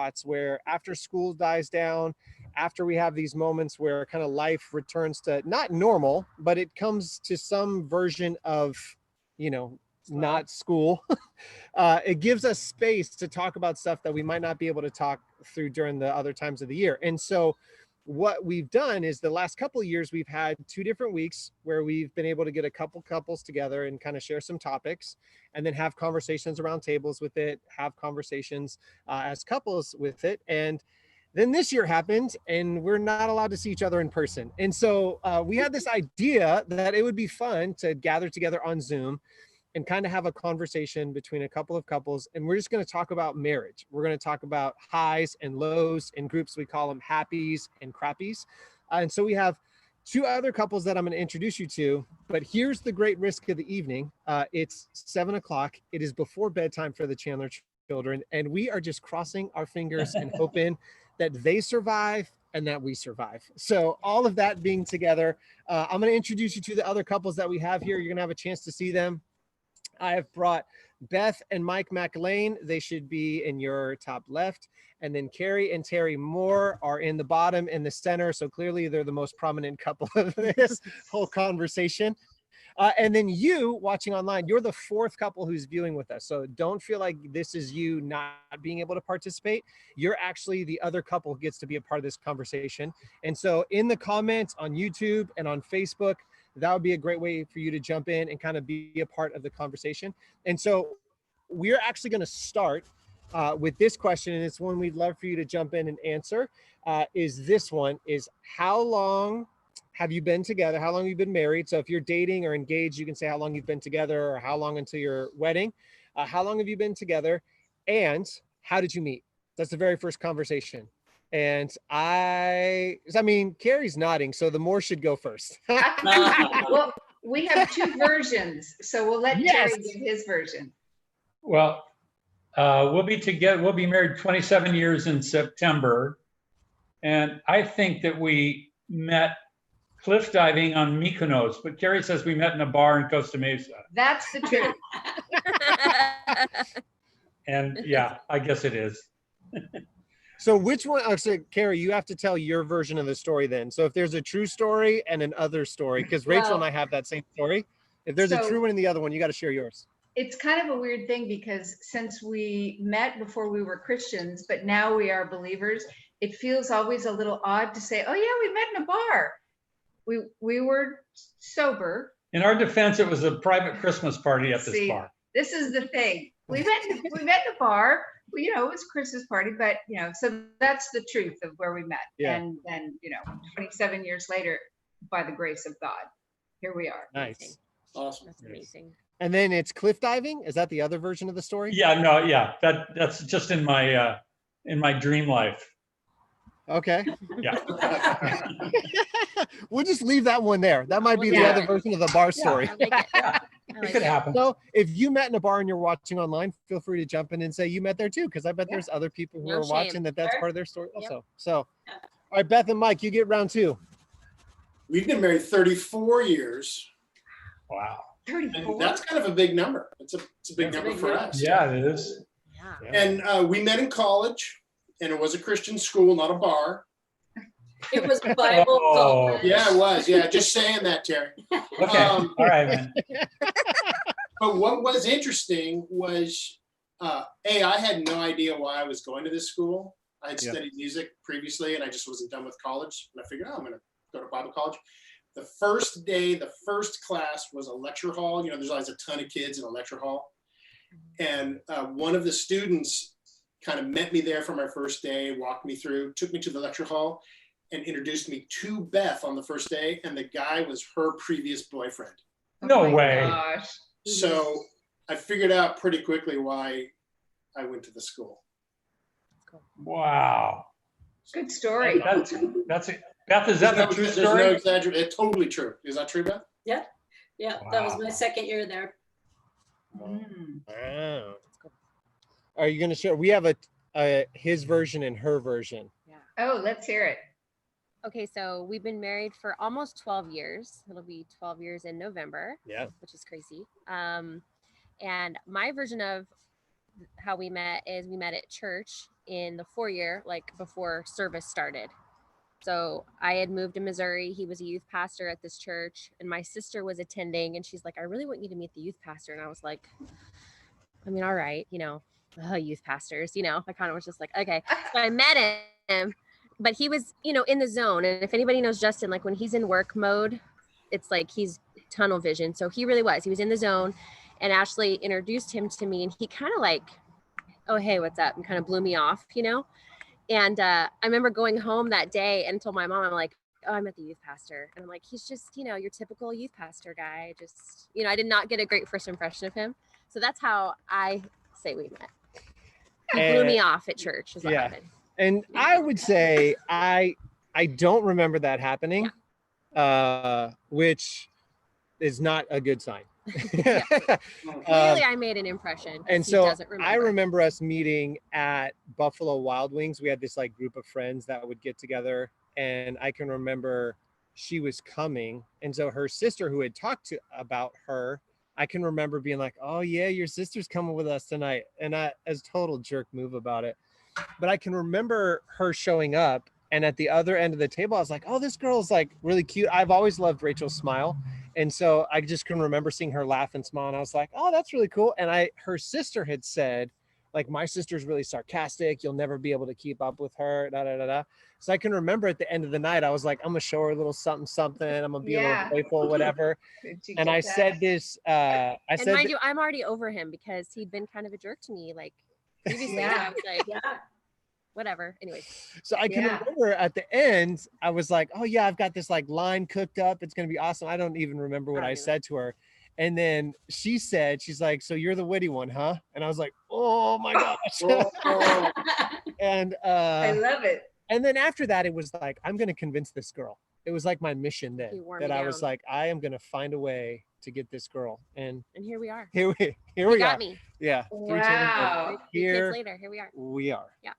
spots where after school dies down, after we have these moments where kind of life returns to not normal, but it comes to some version of, not school. It gives us space to talk about stuff that we might not be able to talk through during the other times of the year. And so what we've done is the last couple of years, we've had 2 different weeks where we've been able to get a couple couples together and kind of share some topics and then have conversations around tables with it, have conversations as couples with it. And then this year happened and we're not allowed to see each other in person. And so we had this idea that it would be fun to gather together on Zoom and kind of have a conversation between a couple of couples. And we're just going to talk about marriage. We're going to talk about highs and lows in groups. We call them happies and crappies. And so we have 2 other couples that I'm going to introduce you to, but here's the great risk of the evening. It's 7 o'clock. It is before bedtime for the Chandler children. And we are just crossing our fingers and hoping that they survive and that we survive. So all of that being together, I'm going to introduce you to the other couples that we have here. You're going to have a chance to see them. I have brought Beth and Mike MacLane. They should be in your top left. And then Keri and Terry Moore are in the bottom in the center. So clearly they're the most prominent couple of this whole conversation. And then you watching online, you're the 4th couple who's viewing with us. So don't feel like this is you not being able to participate. You're actually the other couple who gets to be a part of this conversation. And so in the comments on YouTube and on Facebook, that would be a great way for you to jump in and kind of be a part of the conversation. And so we're actually going to start with this question, and it's one we'd love for you to jump in and answer. Is this one, is how long have you been together? How long have you been married? So if you're dating or engaged, you can say how long you've been together or how long until your wedding. How long have you been together? And how did you meet? That's the very first conversation. And Keri's nodding, so the Moore should go first. Well, we have 2 versions, so we'll let Terry give his version. Well, we'll be together. We'll be married 27 years in September. And I think that we met cliff diving on Mykonos, but Keri says we met in a bar in Costa Mesa. That's the truth. And yeah, I guess it is. So which one, so Keri, you have to tell your version of the story then. So if there's a true story and an other story, because Rachel and I have that same story. If there's a true one and the other one, you got to share yours. It's kind of a weird thing because since we met before we were Christians, but now we are believers, it feels always a little odd to say, oh yeah, we met in a bar. We were sober. In our defense, it was a private Christmas party at this bar. This is the thing. We met in a bar. Well, it was Christmas party, but so that's the truth of where we met. Yeah. And then 27 years later, by the grace of God, here we are. Nice. Awesome. That's amazing. And then it's cliff diving. Is that the other version of the story? Yeah, no, yeah. That's just in my dream life. Okay. Yeah. We'll just leave that one there. That might be the other version of the bar story. It could happen. So if you met in a bar and you're watching online, feel free to jump in and say you met there too, because I bet there's other people who are watching that's part of their story also. So, all right, Beth and Mike, you get round 2. We've been married 34 years. Wow. 34. And that's kind of a big number. It's a big number for us. Yeah, it is. Yeah. And we met in college, and it was a Christian school, not a bar. It was Bible college. Yeah, it was. Yeah, just saying that, Terry. Okay. All right, man. But what was interesting was, I had no idea why I was going to this school. I had studied music previously, and I just wasn't done with college. And I figured, I'm going to go to Bible college. The first day, the first class was a lecture hall. There's always a ton of kids in a lecture hall. And one of the students kind of met me there for my first day, walked me through, took me to the lecture hall, and introduced me to Beth on the first day. And the guy was her previous boyfriend. No way. Gosh. So I figured out pretty quickly why I went to the school. Wow. Good story. That's it. Beth, is that the true story? There's no exaggeration. It's totally true. Is that true, Beth? Yeah. Yeah. Wow. That was my second year there. Wow. Are you going to share? We have his version and her version. Yeah. Oh, let's hear it. Okay, so we've been married for almost 12 years. It'll be 12 years in November. Yeah. Which is crazy. And my version of how we met is we met at church. in the foyer, like before service started. So I had moved to Missouri. He was a youth pastor at this church, and my sister was attending, and she's like, I really want you to meet the youth pastor. And I was like, I mean, all right, youth pastors, I kind of was just like, okay. So I met him, but he was, in the zone. And if anybody knows Justin, like when he's in work mode, it's like he's tunnel vision. So he really was. He was in the zone, and Ashley introduced him to me, and he kind of like, oh, hey, what's up? And kind of blew me off, And I remember going home that day and told my mom, I'm like, oh, I met the youth pastor. And I'm like, he's just, your typical youth pastor guy. Just, I did not get a great first impression of him. So that's how I say we met. He blew me off at church. Is what happened. And I would say I don't remember that happening, which is not a good sign. Clearly, I made an impression. And so I remember us meeting at Buffalo Wild Wings. We had this like group of friends that would get together, and I can remember she was coming, and so her sister, who had talked about her, I can remember being like, "Oh yeah, your sister's coming with us tonight," and I, as total jerk move about it, but I can remember her showing up, and at the other end of the table, I was like, "Oh, this girl's like really cute." I've always loved Rachel's smile. And so I just can remember seeing her laugh and smile. And I was like, oh, that's really cool. And her sister had said, like, my sister's really sarcastic. You'll never be able to keep up with her. Da, da, da, da. So I can remember at the end of the night, I was like, I'm going to show her a little something, something. I'm going to be a little playful, whatever. And I said this, mind you, I'm already over him because he'd been kind of a jerk to me. Like previously, I was like, whatever. Anyway. So I can remember at the end, I was like, oh yeah, I've got this like line cooked up. It's going to be awesome. I don't even remember what I said to her. And then she's like, so you're the witty one, huh? And I was like, oh my gosh. And I love it. And then after that, it was like, I'm going to convince this girl. It was like my mission then that I was like, I am going to find a way to get this girl. And here we are. Here we got are. Me. Yeah. Wow. 3 kids later, here we are. We are. Yeah.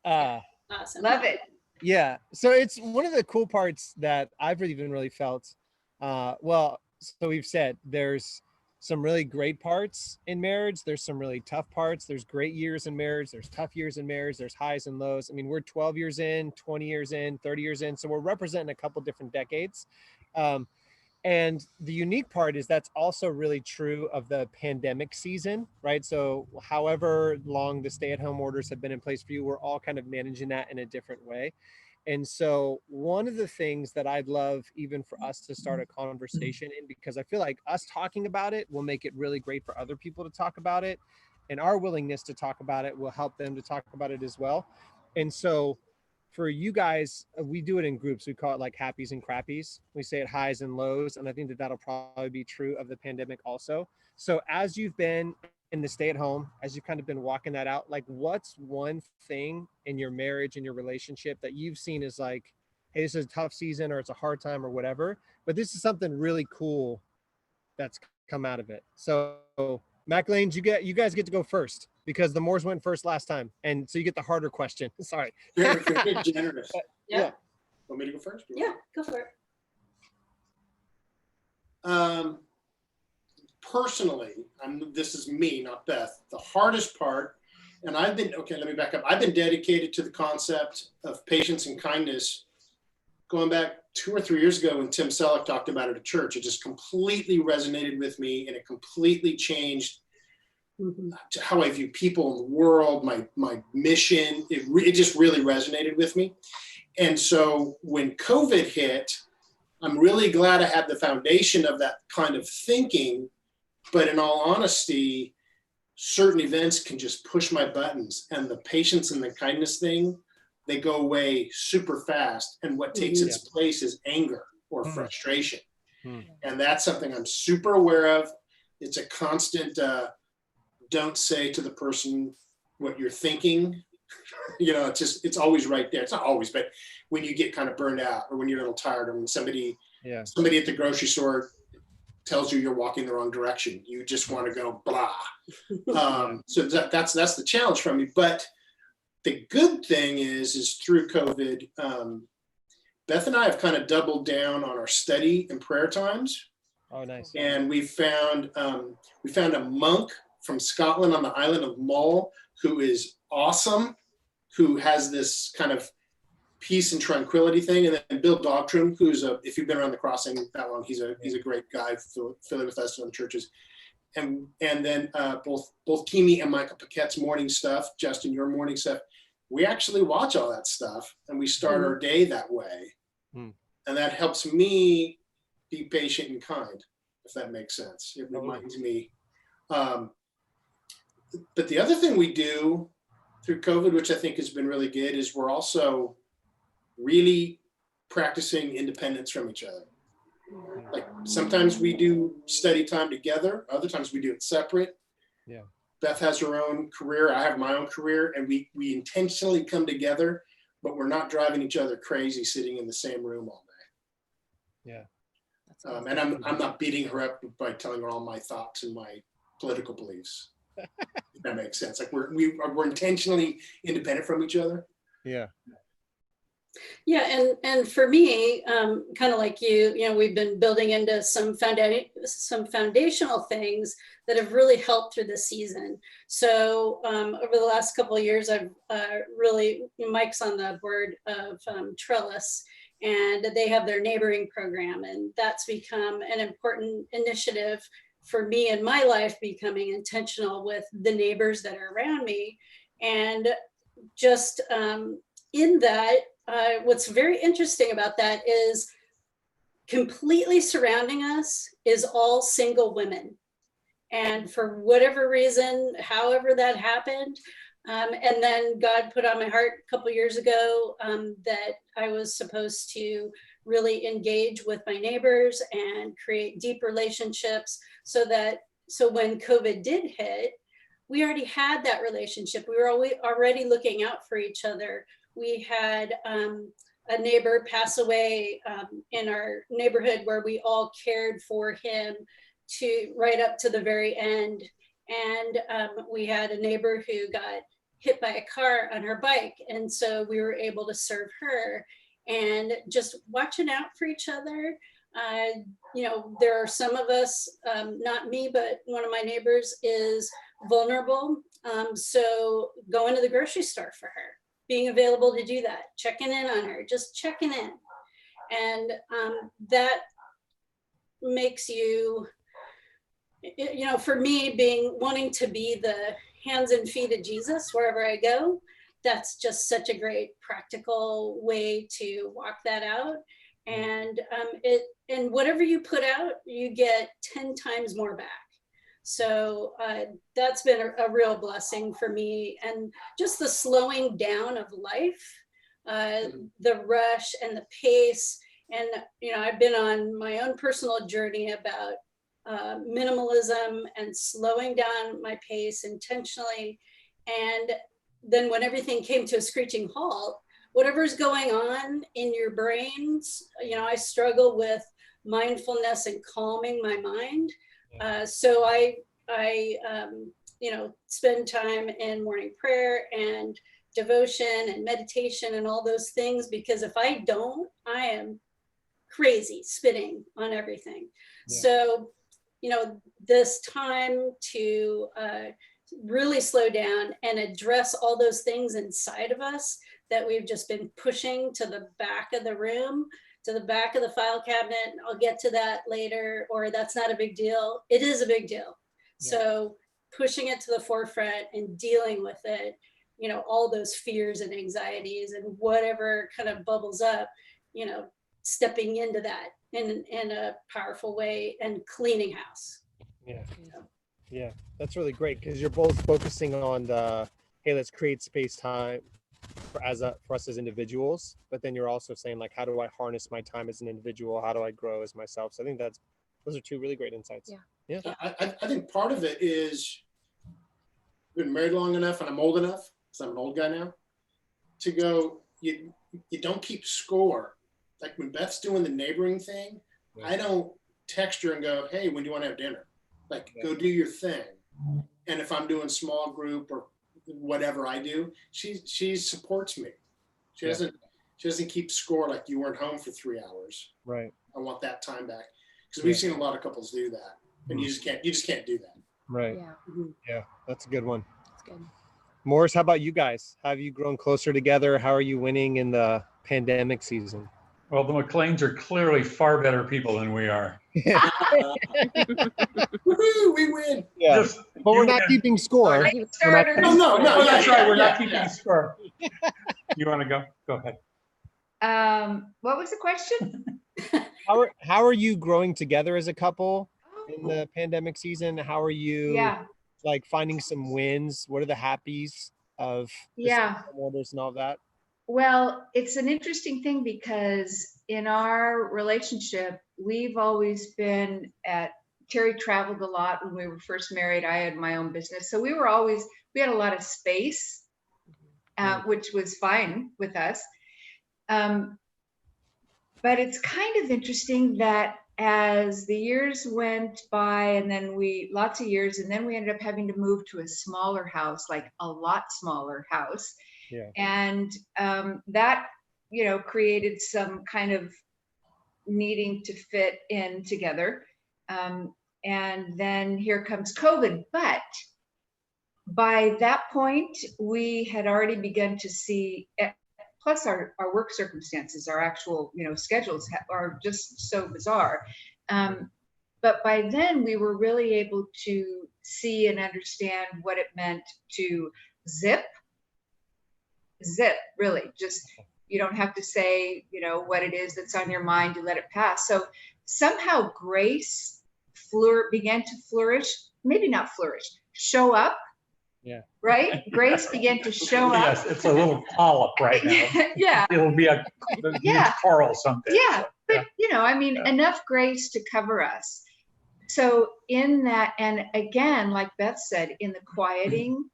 Awesome. Love it. Yeah. So it's one of the cool parts that I've even really felt. So we've said there's some really great parts in marriage. There's some really tough parts. There's great years in marriage. There's tough years in marriage. There's highs and lows. I mean, we're 12 years in, 20 years in, 30 years in. So we're representing a couple different decades. And the unique part is that's also really true of the pandemic season, right? So however long the stay-at-home orders have been in place for you, we're all kind of managing that in a different way. And so one of the things that I'd love even for us to start a conversation in, because I feel like us talking about it will make it really great for other people to talk about it. And our willingness to talk about it will help them to talk about it as well. And so for you guys, we do it in groups. We call it like happies and crappies. We say it highs and lows. And I think that that'll probably be true of the pandemic also. So as you've been in the stay at home, as you've kind of been walking that out, like what's one thing in your marriage and your relationship that you've seen as like, hey, this is a tough season or it's a hard time or whatever, but this is something really cool that's come out of it. So MacLane, you guys get to go first because the Moors went first last time. And so you get the harder question. Sorry. Very generous. Yeah. Want me to go first? Yeah, go for it. Personally, this is me, not Beth. The hardest part, and let me back up. I've been dedicated to the concept of patience and kindness going back 2 or 3 years ago when Tim Selleck talked about it at church. It just completely resonated with me, and it completely changed how I view people in the world, my mission. It just really resonated with me. And so when COVID hit, I'm really glad I had the foundation of that kind of thinking. But in all honesty, certain events can just push my buttons, and the patience and the kindness thing, they go away super fast. And what takes its place is anger or frustration. And that's something I'm super aware of. It's a constant, don't say to the person what you're thinking. It's always right there. It's not always, but when you get kind of burned out or when you're a little tired or when somebody at the grocery store tells you you're walking the wrong direction, you just want to go blah. So that's the challenge from me. But the good thing is through COVID, Beth and I have kind of doubled down on our study and prayer times. Oh, nice. And we found a monk from Scotland on the island of Mull who is awesome. who has this kind of peace and tranquility thing. And then Bill Dogtrum, who's if you've been around the crossing that long, he's a great guy, affiliated with us in the churches. And then both Kimi and Michael Paquette's morning stuff, Justin, your morning stuff, we actually watch all that stuff and we start our day that way. And that helps me be patient and kind, if that makes sense. It reminds me. But the other thing we do through COVID, which I think has been really good, is we're also really practicing independence from each other. Like sometimes we do study time together, other times we do it separate. Yeah. Beth has her own career, I have my own career, and we intentionally come together, but we're not driving each other crazy sitting in the same room all day. Yeah. And I'm not beating her up by telling her all my thoughts and my political beliefs. If that makes sense. Like we're intentionally independent from each other. Yeah. Yeah, and for me, kind of like you know, we've been building into some foundational things that have really helped through the season. So over the last couple of years, I've really, Mike's on the board of Trellis, and they have their neighboring program, and that's become an important initiative for me in my life, becoming intentional with the neighbors that are around me. And just in that, what's very interesting about that is completely surrounding us is all single women. And for whatever reason, however that happened, and then God put on my heart a couple years ago that I was supposed to really engage with my neighbors and create deep relationships so when COVID did hit, we already had that relationship. We were already looking out for each other. We had a neighbor pass away in our neighborhood where we all cared for him to right up to the very end. And we had a neighbor who got hit by a car on her bike. And so we were able to serve her, and just watching out for each other. You know, there are some of us, not me, but one of my neighbors is vulnerable. So going to the grocery store for her, being available to do that, checking in on her, just checking in. And that makes you, you know, for me, wanting to be the hands and feet of Jesus wherever I go, that's just such a great practical way to walk that out. And and whatever you put out, you get 10 times more back. So that's been a real blessing for me. And just the slowing down of life, the rush and the pace. And, you know, I've been on my own personal journey about minimalism and slowing down my pace intentionally. And then when everything came to a screeching halt, whatever's going on in your brains, you know, I struggle with mindfulness and calming my mind. So I you know, spend time in morning prayer and devotion and meditation and all those things, because if I don't, I am crazy spinning on everything. Yeah. So, you know, this time to really slow down and address all those things inside of us that we've just been pushing to the back of the room, to the back of the file cabinet. I'll get to that later, or that's not a big deal. It is a big deal. Yeah. So pushing it to the forefront and dealing with it, you know, all those fears and anxieties and whatever kind of bubbles up, you know, stepping into that in a powerful way and cleaning house. Yeah. So. Yeah, that's really great, because you're both focusing on the, hey, let's create space time for us as individuals, but then you're also saying, like, how do I harness my time as an individual? How do I grow as myself? So I think those are two really great insights. Yeah. I think part of it is I've been married long enough, and I'm old enough, because I'm an old guy now, to go, you don't keep score. Like when Beth's doing the neighboring thing, yeah. I don't text her and go, hey, when do you want to have dinner? Like, go do your thing. And if I'm doing small group or whatever I do, she supports me. She doesn't keep score like you weren't home for 3 hours. Right. I want that time back, because we've seen a lot of couples do that, and you just can't do that. Right. Yeah. Yeah, that's a good one. That's good. Morris, how about you guys? Have you grown closer together? How are you winning in the pandemic season? Well, the MacLanes are clearly far better people than we are. Woohoo, we win. Yeah, Just, but we're you not win. keeping score. Like, We're not- Starters. No, no, no. Oh, that's yeah, right. We're yeah, not keeping yeah. score. You want to go? Go ahead. What was the question? How are you growing together as a couple in the pandemic season? How are you Yeah, like finding some wins? What are the happies of the yeah. stay-at-home orders and all that? Well, it's an interesting thing because in our relationship, we've always been Terry traveled a lot when we were first married. I had my own business. So we had a lot of space, which was fine with us. But it's kind of interesting that as the years went by and then lots of years, and then we ended up having to move to a smaller house, like a lot smaller house. Yeah. And that, created some kind of needing to fit in together. And then here comes COVID. But by that point, we had already begun to see, plus our work circumstances, our actual, schedules are just so bizarre. But by then we were really able to see and understand what it meant to zip, really. Just, you don't have to say, what it is that's on your mind, you let it pass. So somehow grace began to flourish, maybe not flourish, show up. Yeah. Right? Grace began to show up. Yes, it's a little polyp right now. Yeah. It'll be a huge coral someday. Yeah. So, But, enough grace to cover us. So in that, and again, like Beth said, in the quieting,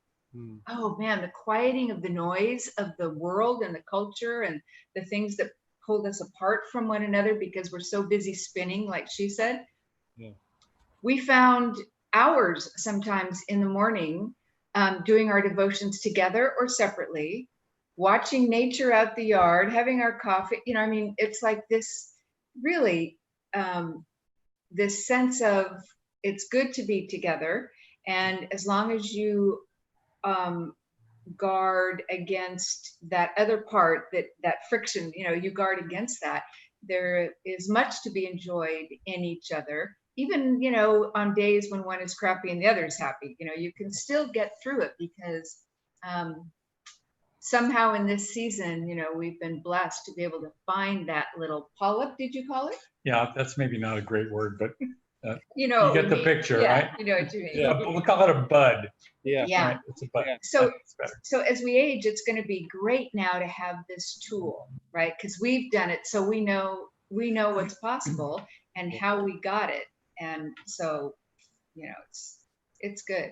oh man, the quieting of the noise of the world and the culture and the things that pulled us apart from one another because we're so busy spinning, like she said. Yeah. We found hours sometimes in the morning doing our devotions together or separately, watching nature out the yard, having our coffee. It's like this really, this sense of it's good to be together. And as long as you guard against that other part, that friction, you guard against that, there is much to be enjoyed in each other. Even, on days when one is crappy and the other is happy, you can still get through it because somehow in this season, we've been blessed to be able to find that little polyp, did you call it? yeah, that's maybe not a great word, but You you get the picture, right? You know what you mean. Yeah. We'll call it a bud. Yeah. Yeah. Right? It's a bud. Yeah. So as we age, it's going to be great now to have this tool, right? Because we've done it, so we know what's possible and how we got it. And so, it's good.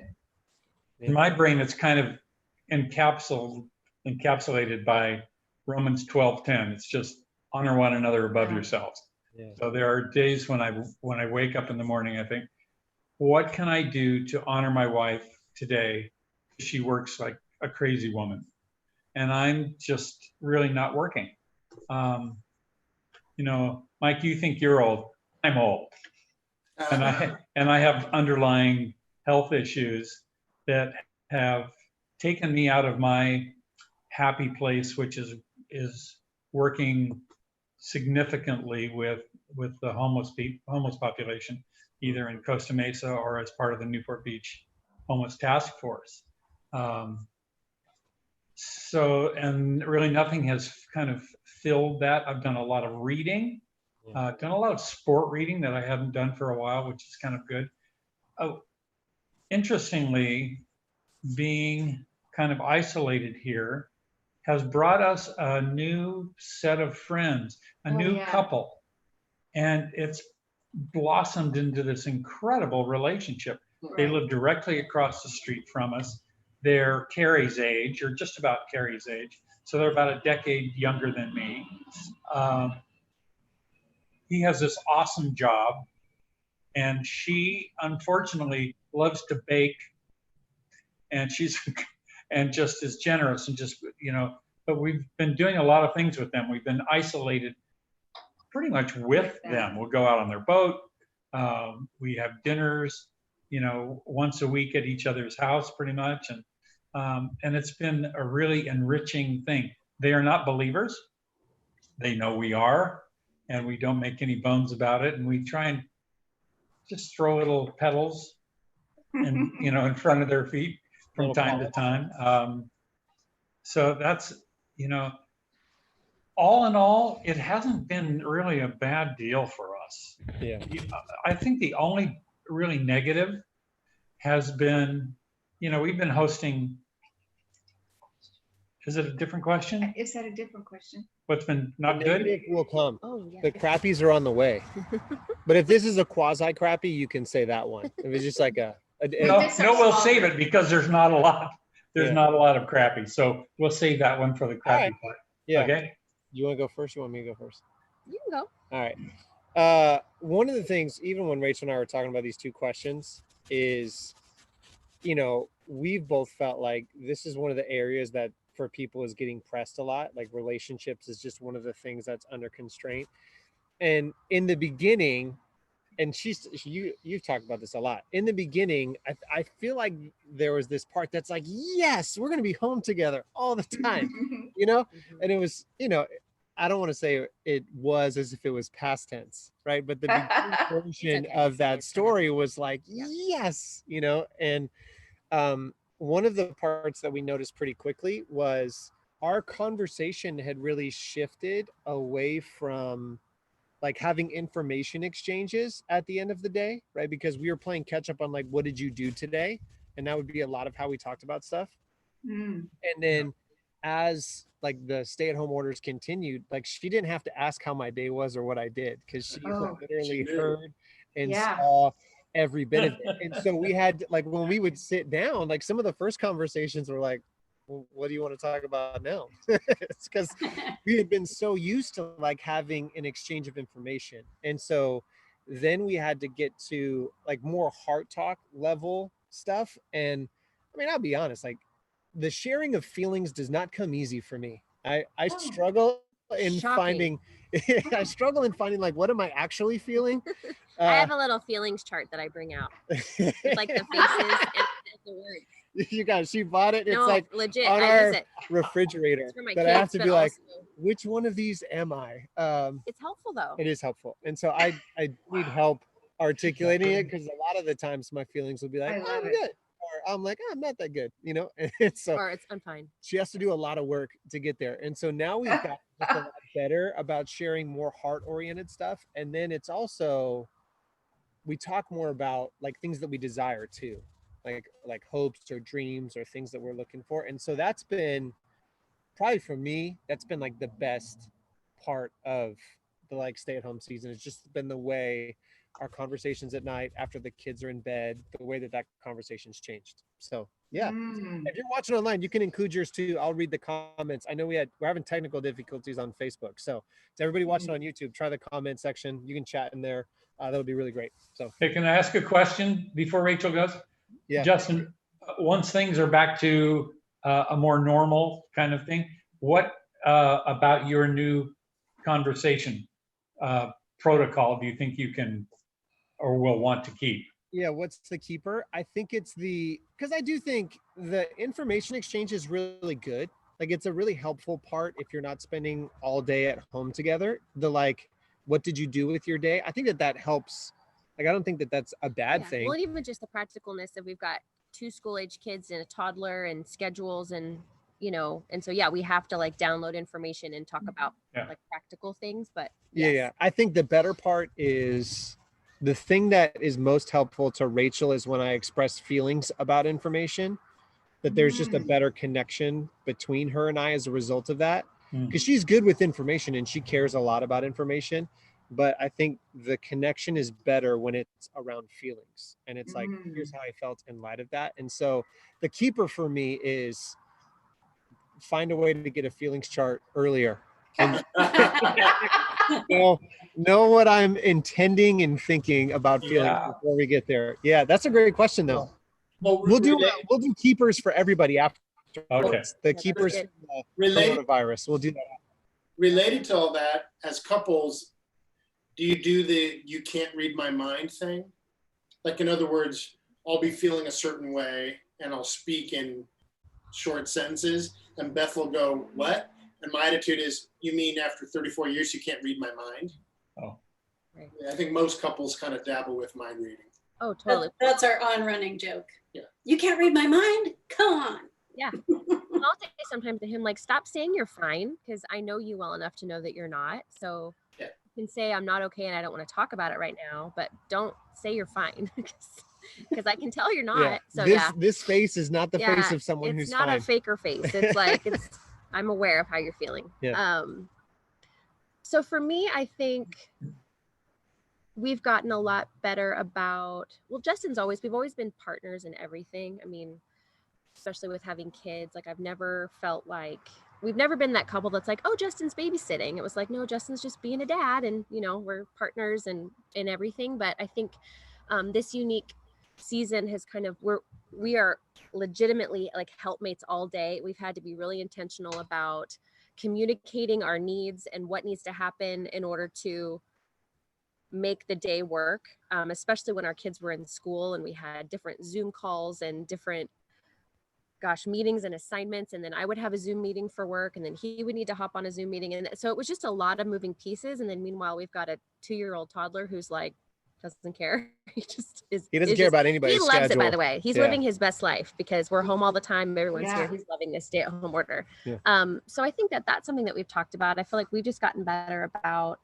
In my brain, it's kind of encapsulated by Romans 12:10. It's just honor one another above yourselves. Yeah. So there are days when I wake up in the morning, I think, what can I do to honor my wife today? She works like a crazy woman, and I'm just really not working. Mike, you think you're old. I'm old. And I have underlying health issues that have taken me out of my happy place, which is working significantly with the homeless population, either in Costa Mesa or as part of the Newport Beach Homeless Task Force. And really nothing has kind of filled that. I've done a lot of reading. Done a lot of sport reading that I haven't done for a while, which is kind of good. Interestingly, being kind of isolated here has brought us a new set of friends, a new couple, and it's blossomed into this incredible relationship. Right. They live directly across the street from us. They're Keri's age, or just about Keri's age, so they're about a decade younger than me. He has this awesome job, and she unfortunately loves to bake, and she's and just is generous and just, but we've been doing a lot of things with them. We've been isolated pretty much with them. We'll go out on their boat. We have dinners, once a week at each other's house pretty much. And it's been a really enriching thing. They are not believers. They know we are, and we don't make any bones about it. And we try and just throw little petals and, in front of their feet from Little time to pebbles. time. So that's, all in all, it hasn't been really a bad deal for us. Yeah. I think the only really negative has been, we've been hosting. Is it a different question? Is that a different question? What's been not The good? negative will come. Oh yeah. The crappies are on the way. But if this is a quasi crappy, you can say that one. If it's just like a No, This are we'll small. save it because there's not a lot. There's Yeah. not a lot of crappy. So we'll save that one for the crappy right. part. yeah. Okay. You want to go first? You want me to go first? You can go. All right. One of the things, even when Rachel and I were talking about these two questions, is, we've both felt like this is one of the areas that for people is getting pressed a lot. Like relationships is just one of the things that's under constraint. And in the beginning, and you've talked about this a lot. In the beginning, I feel like there was this part that's like, yes, we're going to be home together all the time, and it was, I don't want to say it was as if it was past tense, right? But the beginning version okay. of that It's story was like, Yeah. yes, and one of the parts that we noticed pretty quickly was our conversation had really shifted away from like having information exchanges at the end of the day, right? Because we were playing catch up on like, what did you do today? And that would be a lot of how we talked about stuff. Mm. And then as like the stay-at-home orders continued, like she didn't have to ask how my day was or what I did, because she Oh, literally she knew. heard and Yeah. saw every bit of it. And so we had, like, when we would sit down, like some of the first conversations were like, well, what do you want to talk about now? It's because we had been so used to like having an exchange of information. And so then we had to get to like more heart talk level stuff. And I mean, I'll be honest, like the sharing of feelings does not come easy for me. I Oh. struggle in Shocking. finding I struggle in finding like, what am I actually feeling? I have a little feelings chart that I bring out with like the faces and the words. You guys, she bought it. It's No, like legit. on I our use it. refrigerator It's for my that kids, I have to but be like, also which one of these am I? it's helpful though. It is helpful. And so I need help articulating it, because a lot of the times my feelings will be like, I oh, love I'm it. good. Or I'm like, oh, I'm not that good, And so Or I'm fine. she has to do a lot of work to get there. And so now we've got just a lot better about sharing more heart-oriented stuff. And then it's also, we talk more about like things that we desire too, like hopes or dreams or things that we're looking for. And so that's been probably, for me, that's been like the best part of the like stay-at-home season. It's just been the way our conversations at night after the kids are in bed, the way that conversation's changed. So yeah. Mm. If you're watching online, you can include yours too. I'll read the comments. I know we're having technical difficulties on Facebook. So to everybody watching on YouTube, try the comment section. You can chat in there. That'll be really great. So Hey, can I ask a question before Rachel goes? yeah. Justin, once things are back to a more normal kind of thing, what about your new conversation protocol do you think you can or will want to keep? Yeah, what's the keeper? I think it's because I do think the information exchange is really good. Like it's a really helpful part if you're not spending all day at home together. The like, what did you do with your day? I think that helps. Like, I don't think that that's a bad thing. Well, even just the practicalness that we've got 2 school-age kids and a toddler and schedules and and so yeah, we have to like download information and talk about like practical things. But yeah, I think the better part is the thing that is most helpful to Rachel is when I express feelings about information, that there's just a better connection between her and I as a result of that. Because she's good with information and she cares a lot about information. But I think the connection is better when it's around feelings. And it's like, here's how I felt in light of that. And so the keeper for me is find a way to get a feelings chart earlier. And know what I'm intending and thinking about feelings before we get there. Yeah, that's a great question though. Well, We'll do keepers for everybody after. Okay. The keepers for the coronavirus. We'll do that. Related to all that, as couples, do you do the "you can't read my mind" thing? Like, in other words, I'll be feeling a certain way and I'll speak in short sentences, and Beth will go, "What?" And my attitude is, "You mean after 34 years you can't read my mind?" Oh. Right. Yeah, I think most couples kind of dabble with mind reading. Oh, totally. That's our on-running joke. Yeah. You can't read my mind? Come on. Yeah. I'll say sometimes to him, like, stop saying you're fine, because I know you well enough to know that you're not. So Yeah. you can say I'm not okay and I don't want to talk about it right now, but don't say you're fine, because I can tell you're not. Yeah. So this face is not the face of someone it's who's not fine. a faker face. It's like I'm aware of how you're feeling. Yeah. So for me, I think we've gotten a lot better about, well, we've always been partners in everything. I mean, especially with having kids, like I've never felt like, we've never been that couple that's like, oh, Justin's babysitting. It was like, no, Justin's just being a dad, and we're partners and in everything. But I think this unique season has kind of, we are legitimately like helpmates all day. We've had to be really intentional about communicating our needs and what needs to happen in order to make the day work, especially when our kids were in school and we had different Zoom calls and different meetings and assignments, and then I would have a Zoom meeting for work, and then he would need to hop on a Zoom meeting, and so it was just a lot of moving pieces. And then meanwhile, we've got a 2-year-old toddler who's like doesn't care. He doesn't care about anybody's schedule. He loves it, by the way. He's living his best life because we're home all the time. Everyone's here. He's loving this stay-at-home order. So I think that's something that we've talked about. I feel like we've just gotten better about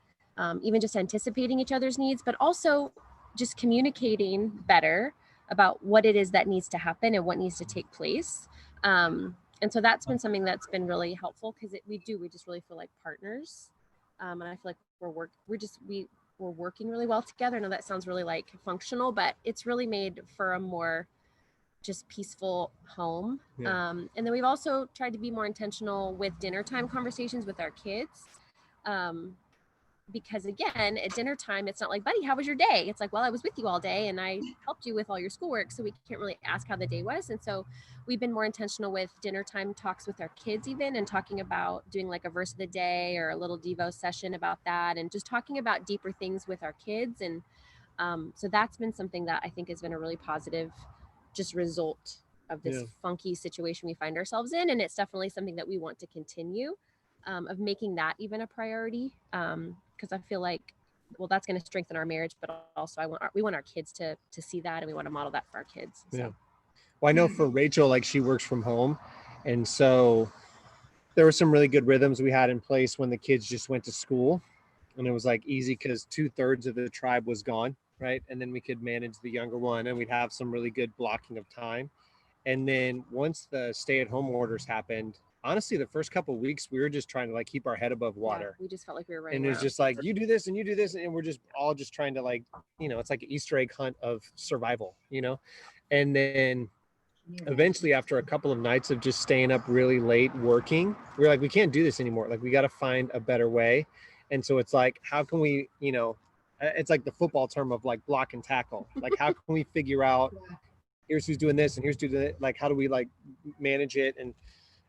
even just anticipating each other's needs, but also just communicating better about what it is that needs to happen and what needs to take place. And so that's been something that's been really helpful, because we just really feel like partners. And I feel like we're working really well together. I know that sounds really like functional, but it's really made for a more just peaceful home. And then we've also tried to be more intentional with dinner time conversations with our kids. Because again, at dinner time, it's not like, buddy, how was your day? It's like, well, I was with you all day and I helped you with all your schoolwork. So we can't really ask how the day was. And so we've been more intentional with dinner time talks with our kids, even, and talking about doing like a verse of the day or a little Devo session about that, and just talking about deeper things with our kids. And so that's been something that I think has been a really positive just result of this funky situation we find ourselves in. And it's definitely something that we want to continue, of making that even a priority. Because I feel like, well, that's going to strengthen our marriage, but also we want our kids to see that, and we want to model that for our kids. So. Yeah. Well, I know for Rachel, like she works from home, and so there were some really good rhythms we had in place when the kids just went to school, and it was like easy because 2/3 of the tribe was gone, right? And then we could manage the younger one, and we'd have some really good blocking of time. And then once the stay-at-home orders happened, honestly, the first couple of weeks, we were just trying to like keep our head above water. Yeah, we just felt like we were running and it was around. just like, you do this and you do this. And we're just all just trying to like, it's like an Easter egg hunt of survival, and then eventually after a couple of nights of just staying up really late working, we were like, we can't do this anymore. Like we got to find a better way. And so it's like, how can we, it's like the football term of like block and tackle. Like, how can we figure out, here's who's doing this and here's who's doing it. Like, how do we like manage it? And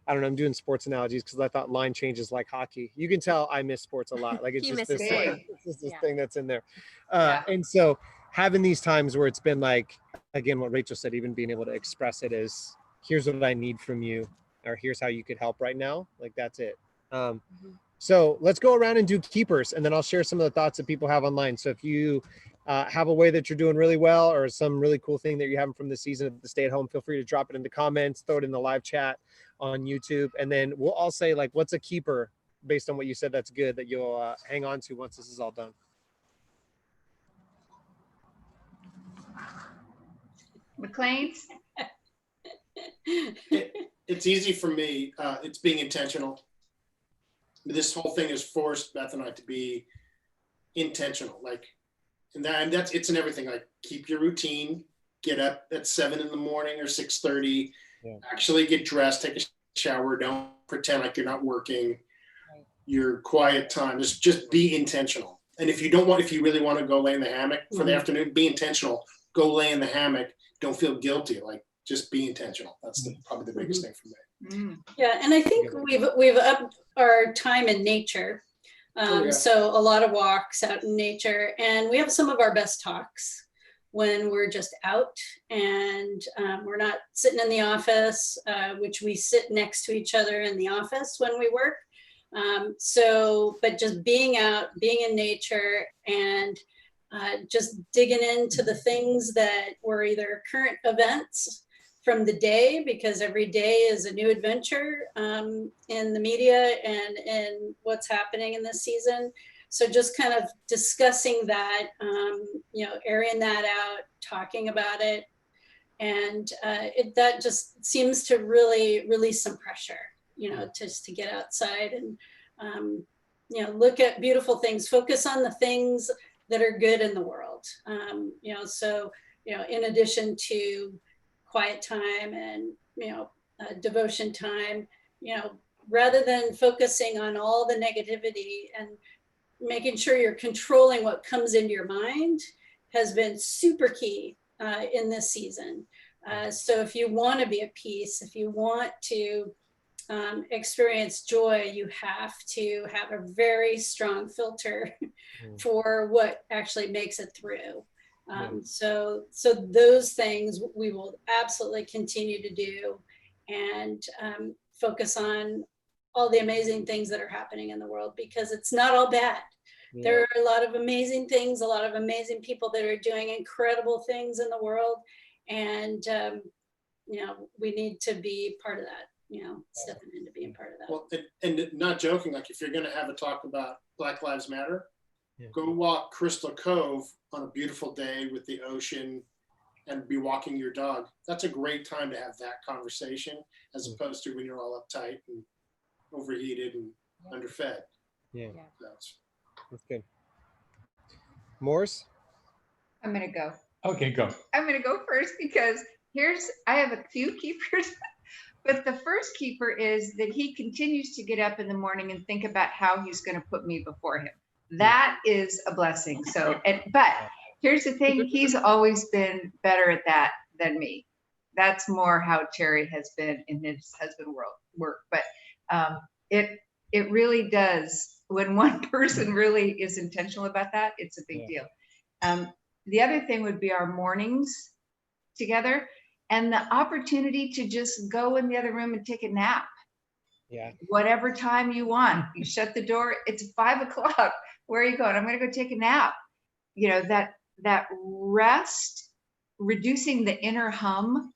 I don't know, I'm doing sports analogies because I thought line changes like hockey. You can tell I miss sports a lot. Like it's just this, thing that's in there. And so having these times where it's been like, again, what Rachel said, even being able to express it as, here's what I need from you, or here's how you could help right now. Like that's it. So let's go around and do keepers, and then I'll share some of the thoughts that people have online. So if you have a way that you're doing really well, or some really cool thing that you're having from the season of the stay at home, feel free to drop it in the comments, throw it in the live chat on YouTube. And then we'll all say like, what's a keeper based on what you said that's good that you'll hang on to once this is all done. MacLane's? It's easy for me. It's being intentional. This whole thing has forced Beth and I to be intentional. Like, and that's it's in everything. Like, keep your routine. Get up at 7 in the morning or 6:30. Yeah. Actually get dressed, take a shower. Don't pretend like you're not working. Right. Your quiet time. Just be intentional. And if you really want to go lay in the hammock for the afternoon, be intentional. Go lay in the hammock. Don't feel guilty. Like, just be intentional. That's probably the biggest thing for me. Yeah, and I think we've upped our time in nature. So a lot of walks out in nature, and we have some of our best talks. when we're just out and we're not sitting in the office, which we sit next to each other in the office when we work. But just being out, being in nature, and just digging into the things that were either current events from the day, because every day is a new adventure in the media and in what's happening in this season. So just kind of discussing that, airing that out, talking about it. And that just seems to really release some pressure, just to get outside and, look at beautiful things, focus on the things that are good in the world. In addition to quiet time and, devotion time, rather than focusing on all the negativity and making sure you're controlling what comes into your mind has been super key in this season. So if you want to be at peace, if you want to experience joy, you have to have a very strong filter for what actually makes it through. So those things we will absolutely continue to do, and focus on all the amazing things that are happening in the world, because it's not all bad. Yeah. There are a lot of amazing things, a lot of amazing people that are doing incredible things in the world. And, we need to be part of that, stepping into being part of that. Well, and not joking, like if you're going to have a talk about Black Lives Matter, go walk Crystal Cove on a beautiful day with the ocean and be walking your dog. That's a great time to have that conversation, as opposed to when you're all uptight and overheated and underfed. That's good. Morse? I'm going to go. Okay, go. I'm going to go first because I have a few keepers, but the first keeper is that he continues to get up in the morning and think about how he's going to put me before him. That is a blessing. But here's the thing, he's always been better at that than me. That's more how Terry has been in his husband work. But it really does, when one person really is intentional about that, it's a big deal. The other thing would be our mornings together and the opportunity to just go in the other room and take a nap. Whatever time you want, you shut the door, it's 5 o'clock. Where are you going? I'm going to go take a nap. That rest, reducing the inner hum.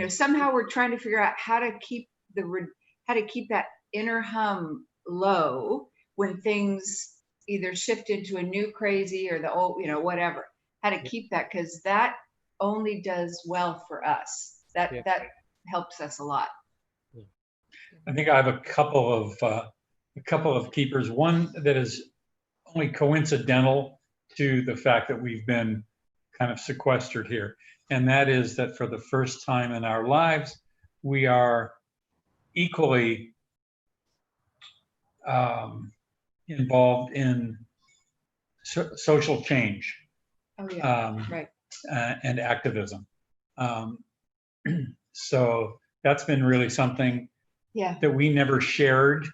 Somehow we're trying to figure out how to keep that inner hum low when things either shift into a new crazy or the old, whatever. How to keep that, because that only does well for us. That helps us a lot. I think I have a couple of keepers. One that is only coincidental to the fact that we've been kind of sequestered here, and that is that for the first time in our lives, we are equally involved in social change. Right. And activism. So that's been really something that we never shared,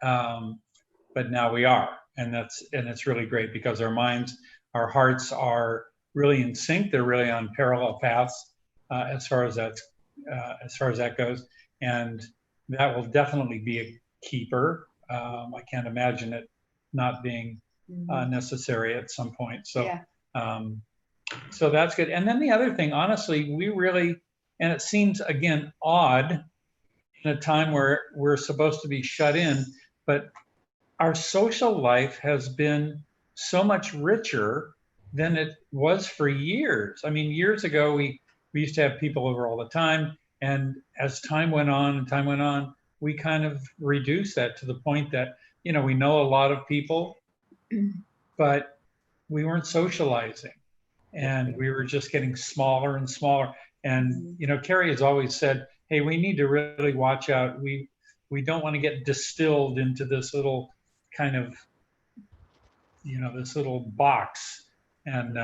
but now we are, and it's really great because our minds, our hearts are really in sync. They're really on parallel paths as far as that goes, and that will definitely be a keeper. I can't imagine it not being necessary at some point. So that's good. And then the other thing, honestly, we really, and it seems again odd in a time where we're supposed to be shut in, but our social life has been so much richer than it was for years. I mean, years ago, we used to have people over all the time. And as time went on, we kind of reduced that to the point that, we know a lot of people, but we weren't socializing. And we were just getting smaller and smaller. And, Keri has always said, hey, we need to really watch out. We don't want to get distilled into this little kind of, this little box. And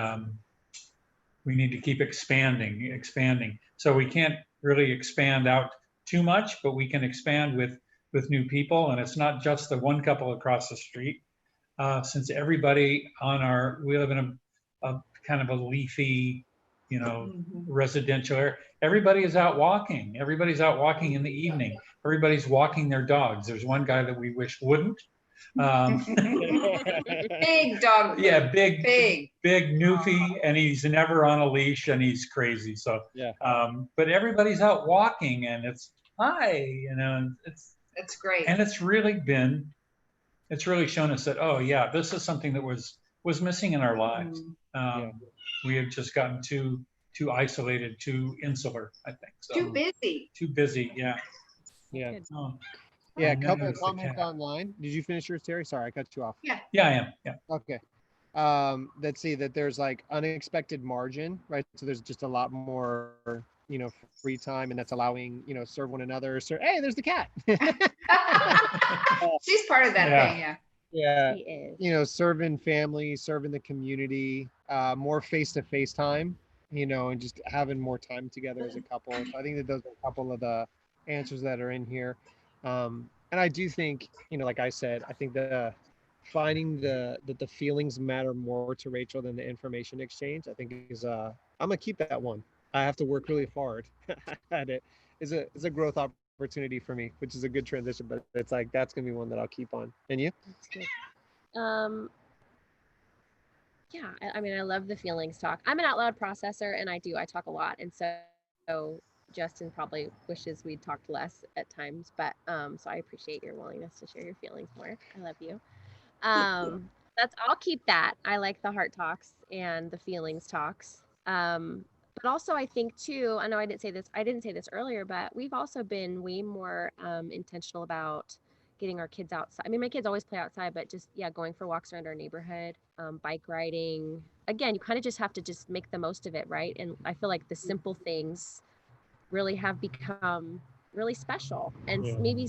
we need to keep expanding. So we can't really expand out too much, but we can expand with new people. And it's not just the one couple across the street. Since everybody we live in a kind of a leafy, Mhm. residential area. Everybody is out walking. Everybody's out walking in the evening. Everybody's walking their dogs. There's one guy that we wish wouldn't. Big dog. Yeah, big Big. newfie, and he's never on a leash, and he's crazy. So, Yeah. but everybody's out walking, and it's hi, That's great. and it's really shown us that, oh yeah, this is something that was missing in our lives. We have just gotten too isolated, too insular, I think. So Too busy. too busy, yeah. Yeah. Oh, Yeah, a and then couple of there's the comments cat. online. Did you finish yours, Terry? Sorry, I cut you off. Yeah, I am. Yeah. Okay. Let's see that there's like unexpected margin, right? So there's just a lot more, free time, and that's allowing, serve one another. So, hey, there's the cat. She's part of that Yeah. thing, yeah. Yeah. He is. Serving family, serving the community, more face-to-face time, and just having more time together as a couple. So I think that those are a couple of the answers that are in here. And I do think, like I said, I think that finding that the feelings matter more to Rachel than the information exchange, I think is I'm gonna keep that one. I have to work really hard at it. It's a growth opportunity for me, which is a good transition, but it's like that's gonna be one that I'll keep on. And you? That's good. Yeah, I mean, I love the feelings talk. I'm an out loud processor, and I talk a lot, and so Justin probably wishes we'd talked less at times, but so I appreciate your willingness to share your feelings more. I love you. I'll keep that. I like the heart talks and the feelings talks. But also I think too, I know I didn't say this earlier, but we've also been way more intentional about getting our kids outside. I mean, my kids always play outside, but just, going for walks around our neighborhood, bike riding. Again, you kind of just have to just make the most of it, right? And I feel like the simple things really have become really special, and maybe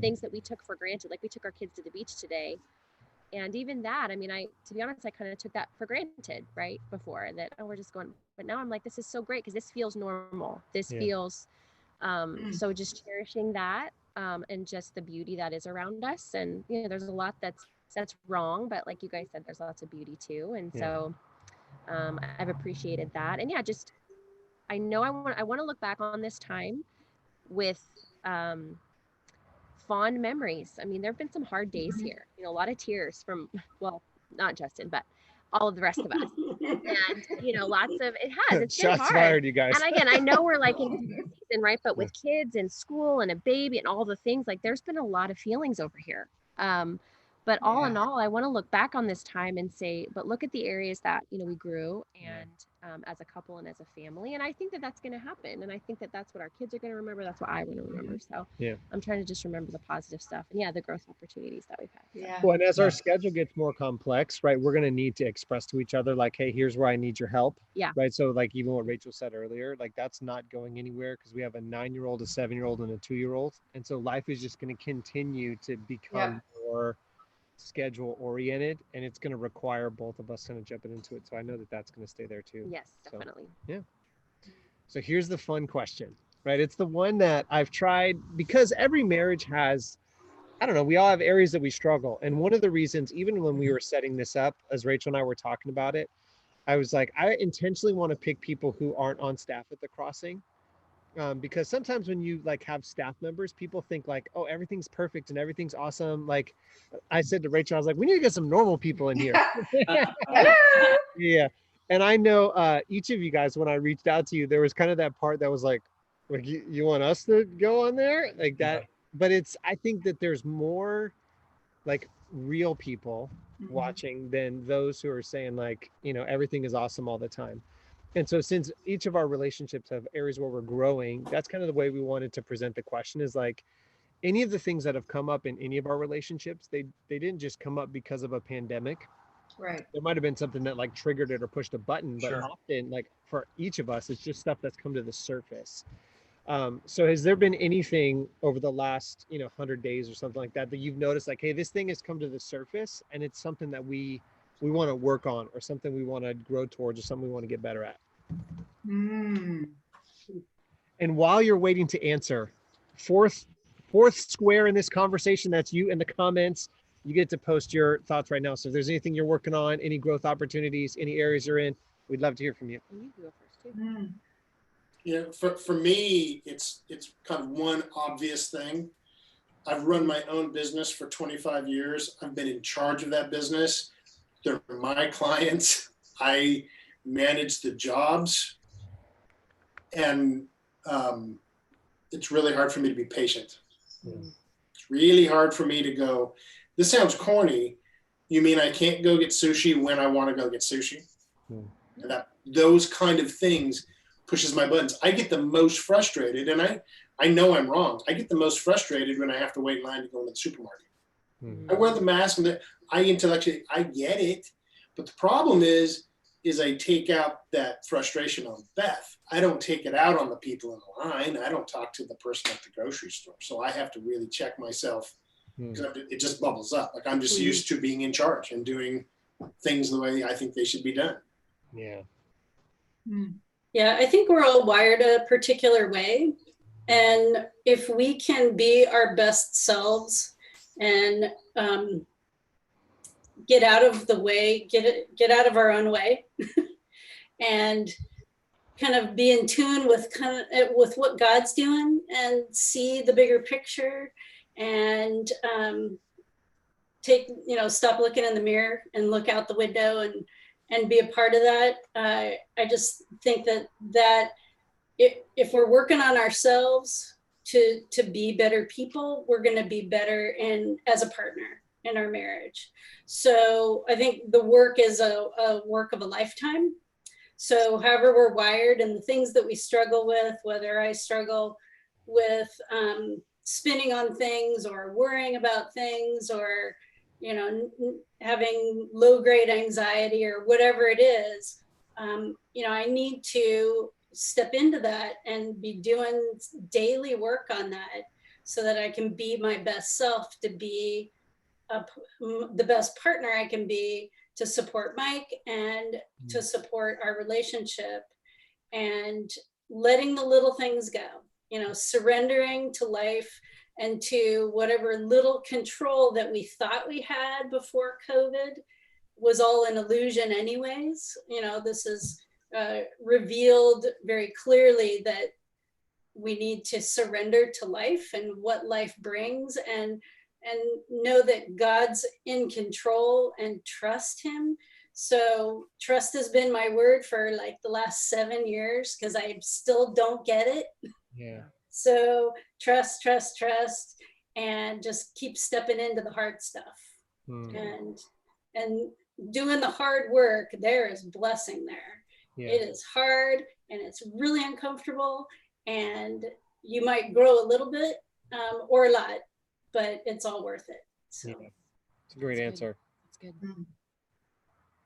things that we took for granted, like we took our kids to the beach today, and even that, I mean, to be honest, I kind of took that for granted, right, before that, we're just going, but now I'm like, this is so great because this feels normal. This feels so just cherishing that, and just the beauty that is around us. And there's a lot that's wrong, but like you guys said, there's lots of beauty too. And so I've appreciated that. And just I know I want to look back on this time with fond memories. I mean, there have been some hard days here, a lot of tears from, well, not Justin, but all of the rest of us. And, lots of, it's been Shots hard. fired, you guys. And again, I know we're like in season, right? But with kids and school and a baby and all the things, like there's been a lot of feelings over here. But all in all, I want to look back on this time and say, but look at the areas that, we grew, and as a couple and as a family. And I think that that's going to happen. And I think that that's what our kids are going to remember. That's what I want to remember. So I'm trying to just remember the positive stuff and the growth opportunities that we've had. Yeah. Well, and as our schedule gets more complex, right, we're going to need to express to each other, like, hey, here's where I need your help. Yeah. Right. So like even what Rachel said earlier, like that's not going anywhere because we have a 9-year-old, a 7-year-old, and a 2-year-old. And so life is just going to continue to become more schedule oriented, and it's going to require both of us kind of jumping into it. So I know that that's going to stay there too. Yes, definitely. So here's the fun question, right? It's the one that I've tried because every marriage has, I don't know, we all have areas that we struggle. And one of the reasons, even when we were setting this up, as Rachel and I were talking about it, I was like, I intentionally want to pick people who aren't on staff at the crossing. Because sometimes when you like have staff members, people think like, oh, everything's perfect and everything's awesome. Like I said to Rachel, I was like, we need to get some normal people in here. Yeah. And I know each of you guys, when I reached out to you, there was kind of that part that was like you want us to go on there like that. But I think that there's more like real people watching than those who are saying like, everything is awesome all the time. And so since each of our relationships have areas where we're growing, that's kind of the way we wanted to present the question is like any of the things that have come up in any of our relationships, they didn't just come up because of a pandemic. Right. There might have been something that like triggered it or pushed a button, but often like for each of us, it's just stuff that's come to the surface. So has there been anything over the last, 100 days or something like that you've noticed like, hey, this thing has come to the surface and it's something that we want to work on or something we want to grow towards or something we want to get better at? And while you're waiting to answer, fourth square in this conversation, that's you in the comments. you get to post your thoughts right now. So if there's anything you're working on, any growth opportunities, any areas you're in, we'd love to hear from you. You can go first too. Mm. You know, for me, it's kind of one obvious thing. I've run my own business for 25 years. I've been in charge of that business. They're my clients. I manage the jobs. And it's really hard for me to be patient. It's really hard for me to go, this sounds corny. You mean I can't go get sushi when I want to go get sushi? And those kind of things pushes my buttons. I get the most frustrated, and I know I'm wrong. I get the most frustrated when I have to wait in line to go into the supermarket. I wear the mask, and I intellectually, I get it. But the problem is I take out that frustration on Beth. I don't take it out on the people in the line. I don't talk to the person at the grocery store. So I have to really check myself, because it just bubbles up. Like, I'm just used to being in charge and doing things the way I think they should be done. Yeah. Yeah, I think we're all wired a particular way. And if we can be our best selves and get out of the way, get out of our own way and kind of be in tune with with what God's doing and see the bigger picture, and stop looking in the mirror and look out the window and be a part of that. I just think that if we're working on ourselves to be better people, we're going to be better as a partner in our marriage. So I think the work is a work of a lifetime. So however we're wired and the things that we struggle with, whether I struggle with spinning on things or worrying about things, or having low grade anxiety or whatever it is, I need to step into that and be doing daily work on that so that I can be my best self, to be the best partner I can be, to support Mike and to support our relationship, and letting the little things go, surrendering to life and to whatever little control that we thought we had before COVID was all an illusion anyways. This is revealed very clearly that we need to surrender to life and what life brings, and know that God's in control and trust him. So trust has been my word for like the last 7 years, because I still don't get it. Yeah. So trust, and just keep stepping into the hard stuff. And doing the hard work. There is blessing there. Yeah. It is hard and it's really uncomfortable, and you might grow a little bit or a lot, but it's all worth it. So Yeah. It's a great answer. That's good.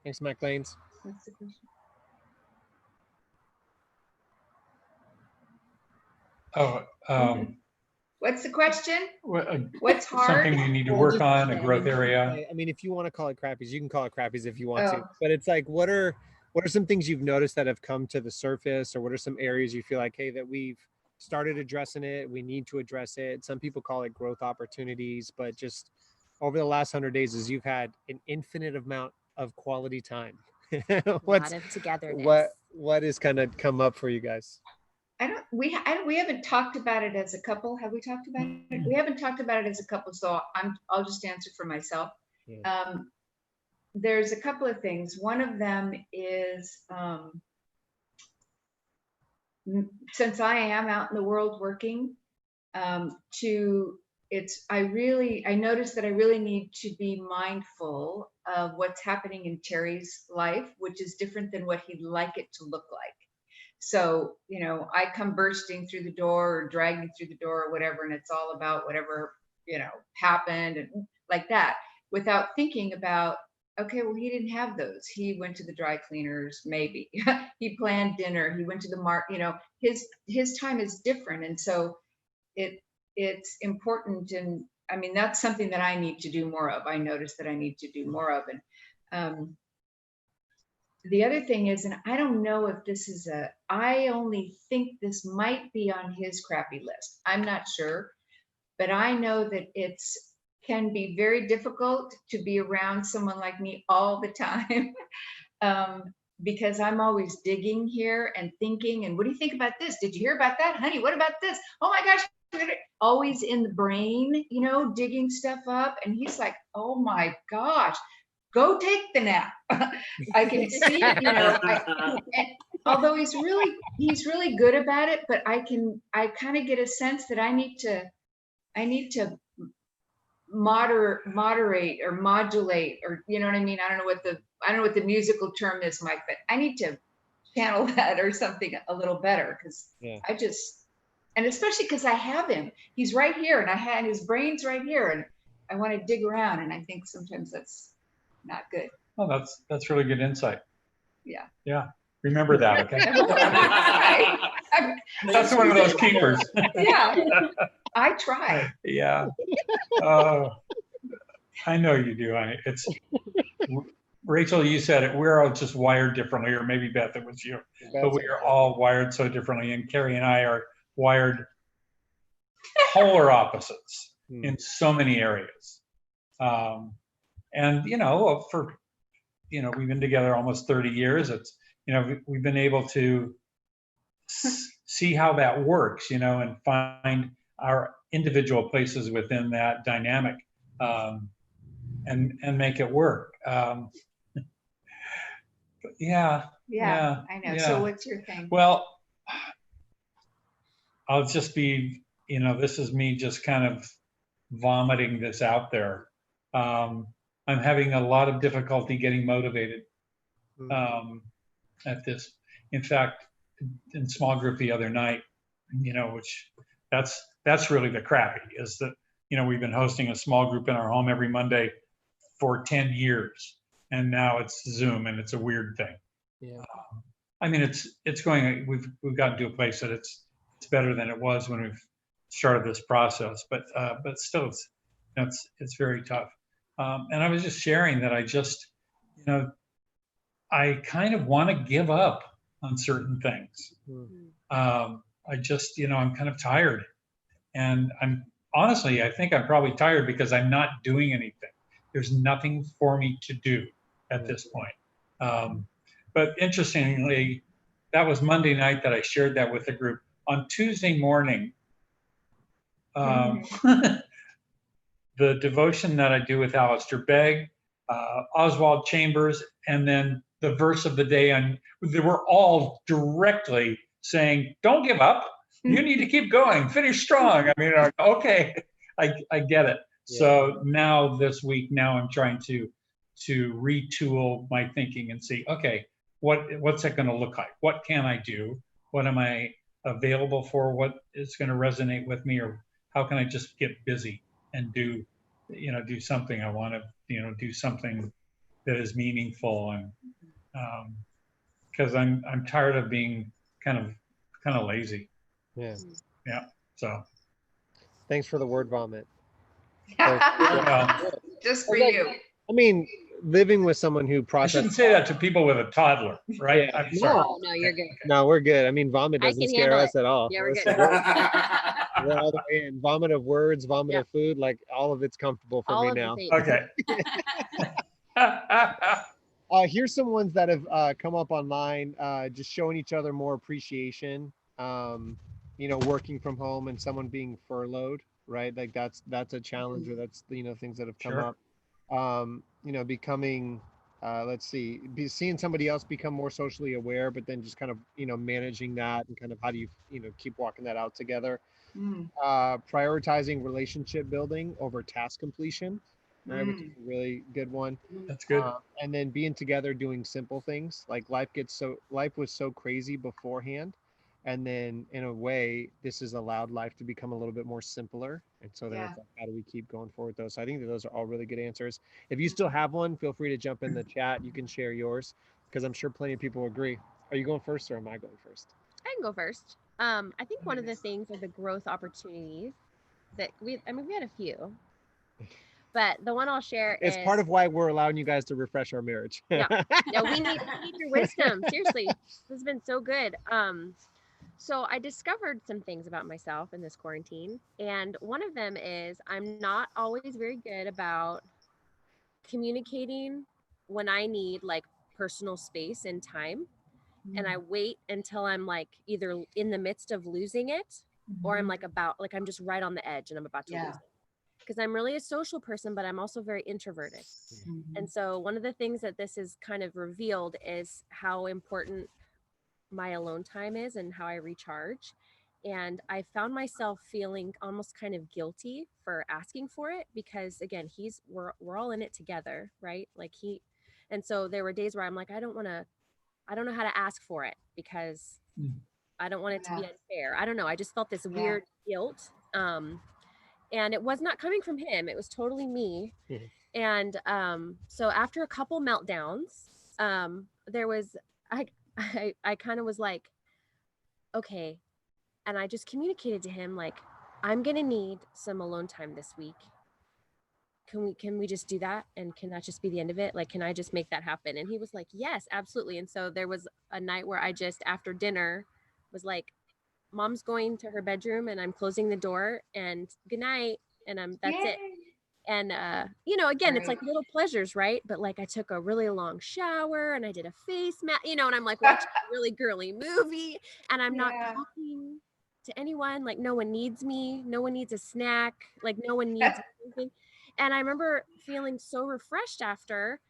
Thanks, MacLane's. What's the question? What's the question? What's hard? Something you need to work on, a growth area. I mean, if you want to call it crappies, you can call it crappies if you want to. Oh. But it's like, what are some things you've noticed that have come to the surface, or what are some areas you feel like, hey, that we've started addressing it, we need to address it? Some people call it growth opportunities, but just over the last 100 days, as you've had an infinite amount of quality time, A lot of togetherness. what has kind of come up for you guys? We haven't talked about it as a couple. Have we talked about it? We haven't talked about it as a couple, so I'll just answer for myself. Yeah. There's a couple of things. One of them is, since I am out in the world working, I noticed that I really need to be mindful of what's happening in Terry's life, which is different than what he'd like it to look like. So, I come bursting through the door or drag me through the door or whatever, and it's all about whatever, happened and like that, without thinking about, okay, well, he didn't have those. He went to the dry cleaners, maybe. He planned dinner. He went to the market. His time is different. And so it's important. And I mean, that's something that I need to do more of. I noticed that I need to do more of. And the other thing is, and I don't know if this is I only think this might be on his crappy list. I'm not sure, but I know that it's can be very difficult to be around someone like me all the time. Because I'm always digging here and thinking, and what do you think about this? Did you hear about that? Honey, what about this? Oh my gosh, always in the brain, you know, digging stuff up. And he's like, oh my gosh, go take the nap. I can see, you know, and although he's really good about it, but I kind of get a sense that I need to moderate or modulate, or you know what I mean? I don't know what the musical term is, Mike, but I need to channel that or something a little better, because and especially because I have him. He's right here, and his brain's right here, and I want to dig around, and I think sometimes that's not good. Oh, that's really good insight. Yeah. Yeah. Remember that, okay? Right. That's one of those keepers. Yeah. I try. Yeah. I know you do. It's Rachel, you said it. We're all just wired differently, or maybe Beth, it was you. But we are all wired so differently, and Keri and I are wired polar opposites in so many areas. And we've been together almost 30 years. It's we've been able to see how that works, and find our individual places within that dynamic, and make it work. Yeah, I know. yeah. So what's your thing? Well, I'll just be, this is me just kind of vomiting this out there. I'm having a lot of difficulty getting motivated at this. In fact, in small group the other night, which that's really the crappy, is that, we've been hosting a small group in our home every Monday for 10 years. And now it's Zoom, and it's a weird thing. Yeah. I mean, it's going, we've gotten to a place that it's better than it was when we've started this process, but still it's very tough. And I was just sharing that I just, I kind of want to give up on certain things. I just, I'm kind of tired, and I think I'm probably tired because I'm not doing anything. There's nothing for me to do at this point. But interestingly, that was Monday night that I shared that with the group. On Tuesday morning, the devotion that I do with Alistair Begg, Oswald Chambers, and then the verse of the day, they were all directly saying, don't give up. You need to keep going, finish strong. I mean, okay, I get it. Yeah. So now this week, I'm trying to retool my thinking and see, okay, what's that going to look like? What can I do? What am I available for? What is going to resonate with me? Or how can I just get busy and do something I want to, do something that is meaningful, and because I'm tired of being kind of lazy. Yeah. Yeah. So. Thanks for the word vomit. Just for you. I mean, living with someone who processes. I shouldn't say that to people with a toddler, right? Yeah. I'm sorry. No, you're good. No, we're good. I mean, vomit doesn't scare us at all. Yeah, we're good. We're all the way in. Vomit of words, vomit of food, like all of it's comfortable for me now. Okay. Here's some ones that have come up online, just showing each other more appreciation. Working from home and someone being furloughed, right? Like that's a challenge, or that's things that have come up. Becoming seeing somebody else become more socially aware, but then just kind of managing that, and kind of how do you keep walking that out together. Prioritizing relationship building over task completion, right, which is a really good one. That's good. And then being together doing simple things. Like life was so crazy beforehand, and then in a way this has allowed life to become a little bit more simpler, and so then it's like, how do we keep going forward with those? So I think that those are all really good answers. If you still have one, feel free to jump in the chat. You can share yours, because I'm sure plenty of people agree. Are you going first, or am I going first? I can go first. I think one of the things are the growth opportunities that we had a few, but the one I'll share is part of why we're allowing you guys to refresh our marriage. No, we need your wisdom. Seriously, this has been so good. So I discovered some things about myself in this quarantine. And one of them is I'm not always very good about communicating when I need like personal space and time. And I wait until I'm like either in the midst of losing it or I'm like I'm just right on the edge and I'm about to lose it. Because I'm really a social person, but I'm also very introverted. And so one of the things that this has kind of revealed is how important my alone time is and how I recharge. And I found myself feeling almost kind of guilty for asking for it because again, we're all in it together, right? And so there were days where I'm like, I don't know how to ask for it because I don't want it to be unfair. I don't know. I just felt this weird guilt. And it was not coming from him. It was totally me. And so after a couple meltdowns, there was, I kind of was like, okay. And I just communicated to him, like, I'm going to need some alone time this week. Can we just do that? And can that just be the end of it? Like, can I just make that happen? And he was like, yes, absolutely. And so there was a night where I just, after dinner, was like, Mom's going to her bedroom and I'm closing the door and good night. And that's it. And, again, it's like little pleasures, right? But like I took a really long shower and I did a face mask, and I'm like watching a really girly movie and I'm not talking to anyone. Like no one needs me. No one needs a snack. Like no one needs anything. And I remember feeling so refreshed after.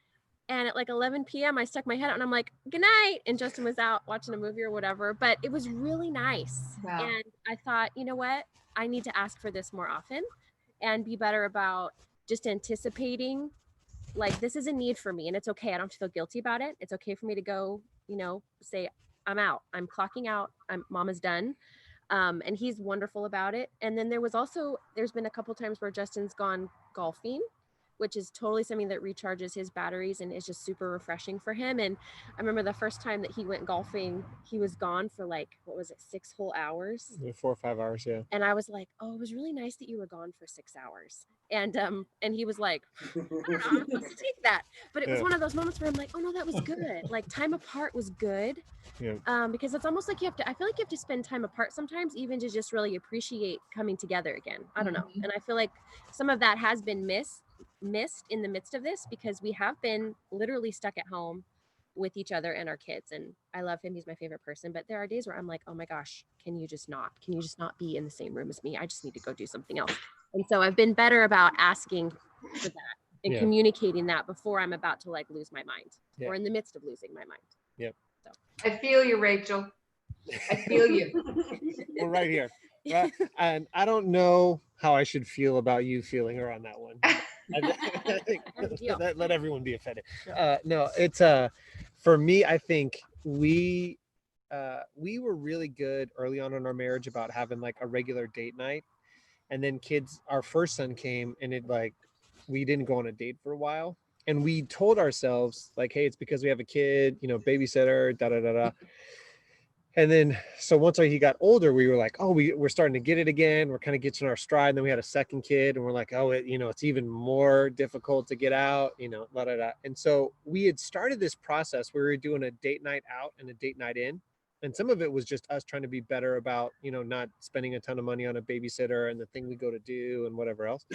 And at like 11 p.m., I stuck my head out and I'm like, good night. And Justin was out watching a movie or whatever. But it was really nice. Wow. And I thought, you know what? I need to ask for this more often and be better about just anticipating, like, this is a need for me. And it's okay. I don't have to feel guilty about it. It's okay for me to go, say, I'm out. I'm clocking out. Mama's done. And he's wonderful about it. And then there's been a couple times where Justin's gone golfing, which is totally something that recharges his batteries and is just super refreshing for him. And I remember the first time that he went golfing, he was gone for like, 6 whole hours? 4 or 5 hours, yeah. And I was like, oh, it was really nice that you were gone for 6 hours. And he was like, I don't know, I'm supposed to take that. But it was one of those moments where I'm like, oh no, that was good. Like time apart was good. Yeah. Because it's almost like I feel like you have to spend time apart sometimes, even to just really appreciate coming together again. I don't know. And I feel like some of that has been missed in the midst of this because we have been literally stuck at home with each other and our kids. And I love him. He's my favorite person. But there are days where I'm like, oh my gosh, can you just not be in the same room as me? I just need to go do something else. And so I've been better about asking for that and communicating that before I'm about to like lose my mind or in the midst of losing my mind. Yep. So. I feel you, Rachel. I feel you. We're right here. And I don't know how I should feel about you feeling her on that one. I think let everyone be offended. No, it's for me, I think we were really good early on in our marriage about having like a regular date night. And then our first son came and we didn't go on a date for a while. And we told ourselves like, hey, it's because we have a kid, babysitter, da da da da. And then, so once he got older, we were like, oh, we're starting to get it again. We're kind of getting our stride. And then we had a second kid and we're like, oh, it's even more difficult to get out, da, da, da. And so we had started this process where we were doing a date night out and a date night in. And some of it was just us trying to be better about, not spending a ton of money on a babysitter and the thing we go to do and whatever else.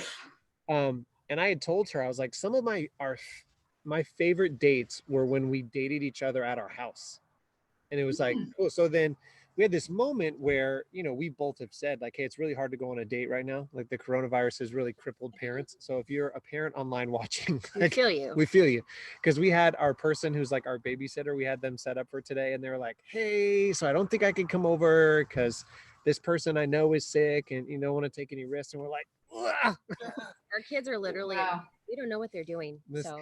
And I had told her, I was like, some of my favorite dates were when we dated each other at our house. And it was like, cool. So then we had this moment where, we both have said like, hey, it's really hard to go on a date right now. Like the coronavirus has really crippled parents. So if you're a parent online watching, we feel you. We feel you. Because we had our person who's like our babysitter, we had them set up for today. And they were like, hey, so I don't think I can come over because this person I know is sick and you don't want to take any risks. And we're like, ugh. Our kids are literally, we don't know what they're doing. So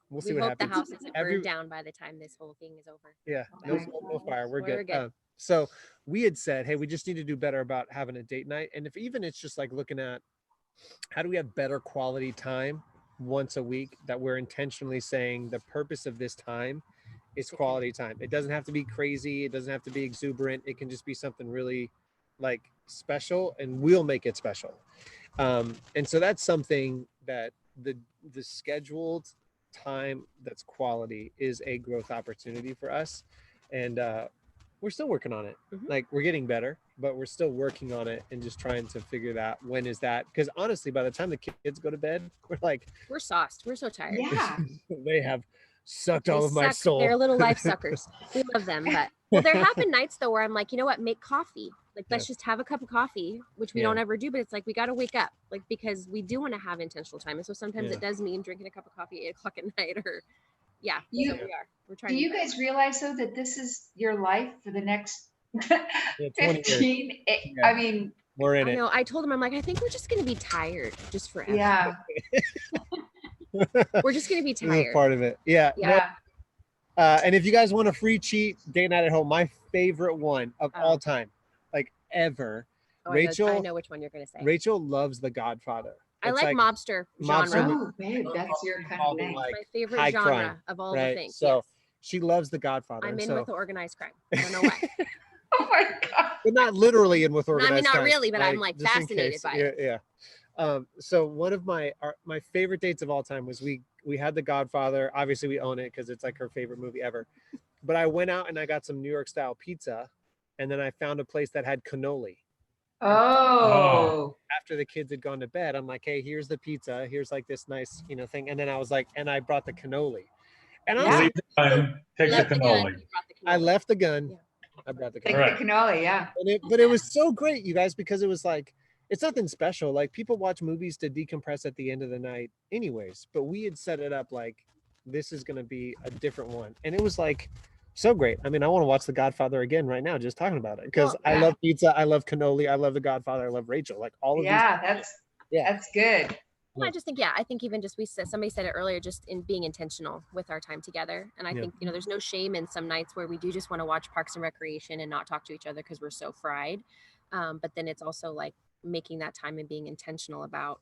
we'll see what happens. The house isn't burned down by the time this whole thing is over. Yeah, no fire. We're good. So we had said, hey, we just need to do better about having a date night. And if even it's just like looking at how do we have better quality time once a week that we're intentionally saying the purpose of this time is quality time. It doesn't have to be crazy. It doesn't have to be exuberant. It can just be something really like special and we'll make it special. And so that's something that the scheduled time that's quality is a growth opportunity for us. And we're still working on it. Mhm. Like we're getting better, but we're still working on it and just trying to figure that when is that, because honestly by the time the kids go to bed, we're like, We're sauced. We're so tired. Yeah. they have sucked They all of my suck. soul. They're little life suckers. We love them, but well, there have been nights though where I'm like, you know what, make coffee. Like let's just have a cup of coffee, which we don't ever do, but it's like we got to wake up, like because we do want to have intentional time, and so sometimes it does mean drinking a cup of coffee at 8 o'clock at night, or so we are. We're trying. Do you guys realize though that this is your life for the next 20 years. 15? Yeah. I mean, We're in I it. know. I told him, I'm like, I think we're just gonna be tired just forever. yeah, We're just gonna be This is tired. part of it. Yeah. No, yeah. and if you guys want a free cheat, date night at home, my favorite one of all time, like ever. Oh, Rachel, I know which one you're gonna say. Rachel loves The Godfather. I It's like mobster genre. mobster Oh, babe, that's your kind all of the, thing. like, My favorite high genre crime, of all right? the things. So Yes. she loves The Godfather. I'm and in so, with the organized crime. I don't know why. Oh my God. but not literally in with No, I organized mean, not crime, really, but I'm like just in fascinated case. by Yeah, it. yeah. So one of my favorite dates of all time was we had The Godfather. Obviously, we own it because it's like her favorite movie ever. But I went out and I got some New York style pizza, and then I found a place that had cannoli. Oh. After the kids had gone to bed, I'm like, hey, here's the pizza. Here's like this nice, thing. And then I was like, and I brought the cannoli. And I was Yeah. Leave the gun, take the Left the gun, cannoli. you brought the I cannoli. left the gun. Yeah. I brought the Take cannoli. Right. the cannoli, yeah. But it was so great, you guys, because it was like, it's nothing special. Like people watch movies to decompress at the end of the night anyways, but we had set it up like this is going to be a different one. And it was like so great. I mean, I want to watch The Godfather again right now, just talking about it, because Well, I yeah. love pizza. I love cannoli. I love The Godfather. I love Rachel. Like all of Yeah, these. Yeah. that's good. Well, I just think, I think even just somebody said it earlier, just in being intentional with our time together. And I Yeah. think, there's no shame in some nights where we do just want to watch Parks and Recreation and not talk to each other because we're so fried. But then it's also like making that time and being intentional about,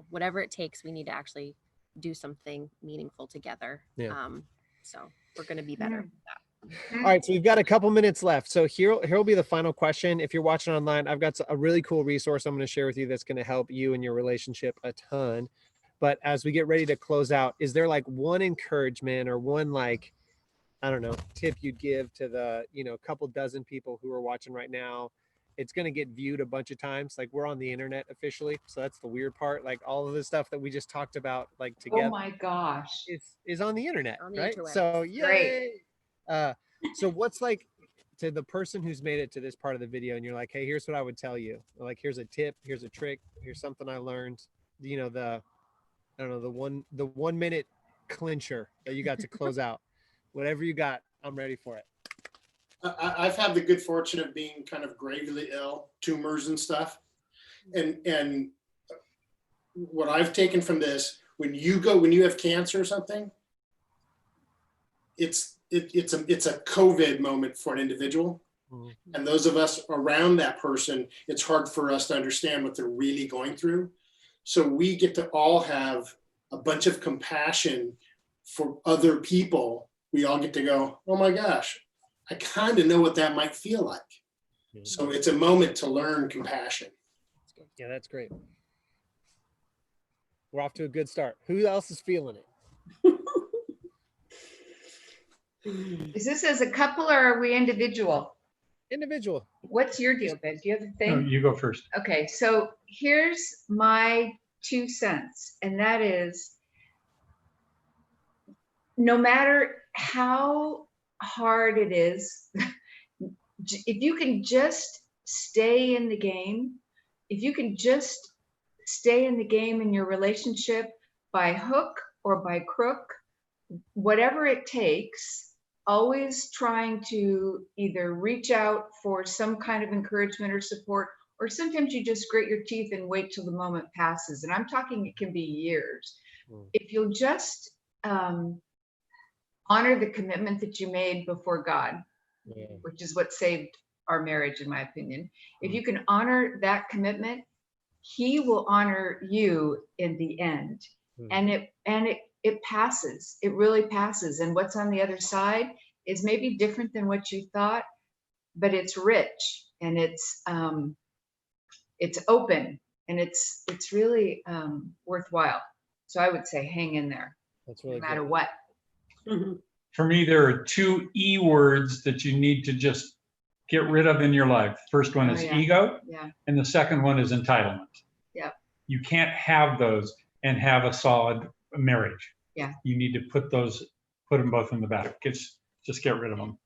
whatever it takes, we need to actually do something meaningful together. Yeah. So we're going to be better. All right, so we've got a couple minutes left. So here will be the final question. If you're watching online, I've got a really cool resource I'm going to share with you that's going to help you and your relationship a ton. But as we get ready to close out, is there like one encouragement or one, like, I don't know, tip you'd give to the, couple dozen people who are watching right now? It's going to get viewed a bunch of times. Like we're on the internet officially. So that's the weird part. Like all of the stuff that we just talked about, like together, Oh my gosh. is on the internet, On the right? interwebs. So yay. Great. So what's like to the person who's made it to this part of the video and you're like, hey, here's what I would tell you. Like, here's a tip, here's a trick, here's something I learned, the 1 minute clincher that you got to close out, whatever you got, I'm ready for it. I've had the good fortune of being kind of gravely ill, tumors and stuff. And what I've taken from this, when you have cancer or something, it's a COVID moment for an individual. Mhm. And those of us around that person, it's hard for us to understand what they're really going through. So we get to all have a bunch of compassion for other people. We all get to go, oh my gosh, I kind of know what that might feel like. Mhm. So it's a moment to learn compassion. Yeah, that's great. We're off to a good start. Who else is feeling it? Is this as a couple or are we individual? Individual. What's your deal, Ben? Do you have a No, thing? you go first. Okay, so here's my 2 cents, and that is no matter how hard it is, if you can just stay in the game, if you can just stay in the game in your relationship by hook or by crook, whatever it takes, always trying to either reach out for some kind of encouragement or support, or sometimes you just grit your teeth and wait till the moment passes. And I'm talking, it can be years. If you'll just honor the commitment that you made before God, which is what saved our marriage, in my opinion. If you can honor that commitment, He will honor you in the end. And it passes. It really passes. And what's on the other side is maybe different than what you thought, but it's rich and it's open and it's really worthwhile. So I would say hang in there, That's really no matter good. what. Mhm. For me, there are 2 E words that you need to just get rid of in your life. First one Oh, is yeah. ego, Yeah. and the second one is entitlement. Yeah. You can't have those and have a solid marriage. Yeah. You need to put them both in the back. Just get rid of them.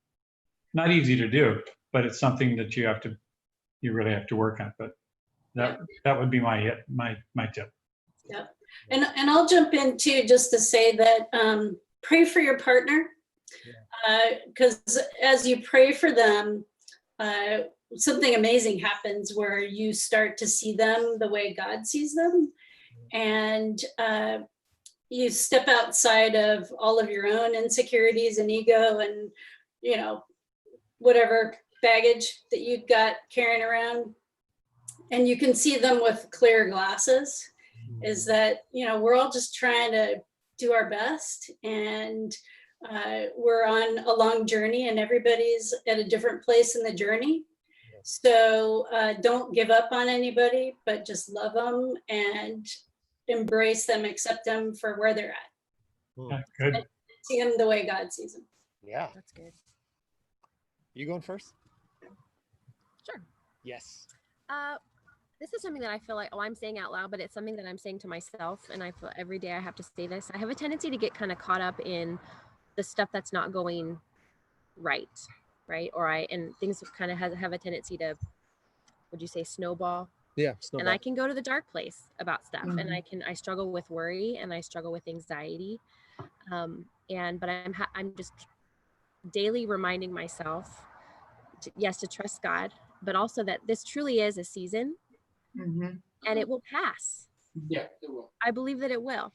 Not easy to do, but it's something that you really have to work on. But that would be my tip. Yeah. And I'll jump in too, just to say that pray for your partner, because as you pray for them, something amazing happens where you start to see them the way God sees them, and you step outside of all of your own insecurities and ego and whatever baggage that you've got carrying around, and you can see them with clear glasses. Is that we're all just trying to do our best, and we're on a long journey, and everybody's at a different place in the journey. So don't give up on anybody, but just love them and embrace them, accept them for where they're at. Yeah, good. And see them the way God sees them. Yeah. That's good. You going first? Sure. Yes. This is something that I feel like, I'm saying out loud, but it's something that I'm saying to myself. And I feel every day I have to say this. I have a tendency to get kind of caught up in the stuff that's not going right. And things kind of have a tendency to, would you say, snowball? Yeah. And I can go to the dark place about stuff. Mhm. And I struggle with worry, and I struggle with anxiety. But I'm just daily reminding myself, to trust God, but also that this truly is a season, Mhm. and it will pass. Yeah, it will. I believe that it will.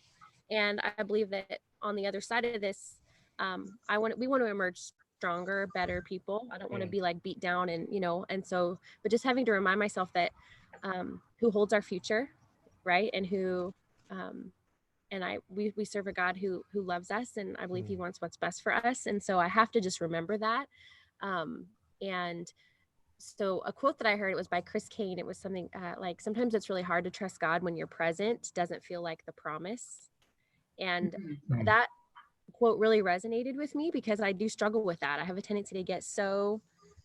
And I believe that on the other side of this, we want to emerge stronger, better people. I don't want to be like beat down but just having to remind myself that who holds our future, right? And we serve a God who loves us, and I believe he wants what's best for us. And so I have to just remember that. And so a quote that I heard, it was by Chris Kane. It was something like, sometimes it's really hard to trust God when your present doesn't feel like the promise. And Mhm. that quote really resonated with me, because I do struggle with that. I have a tendency to get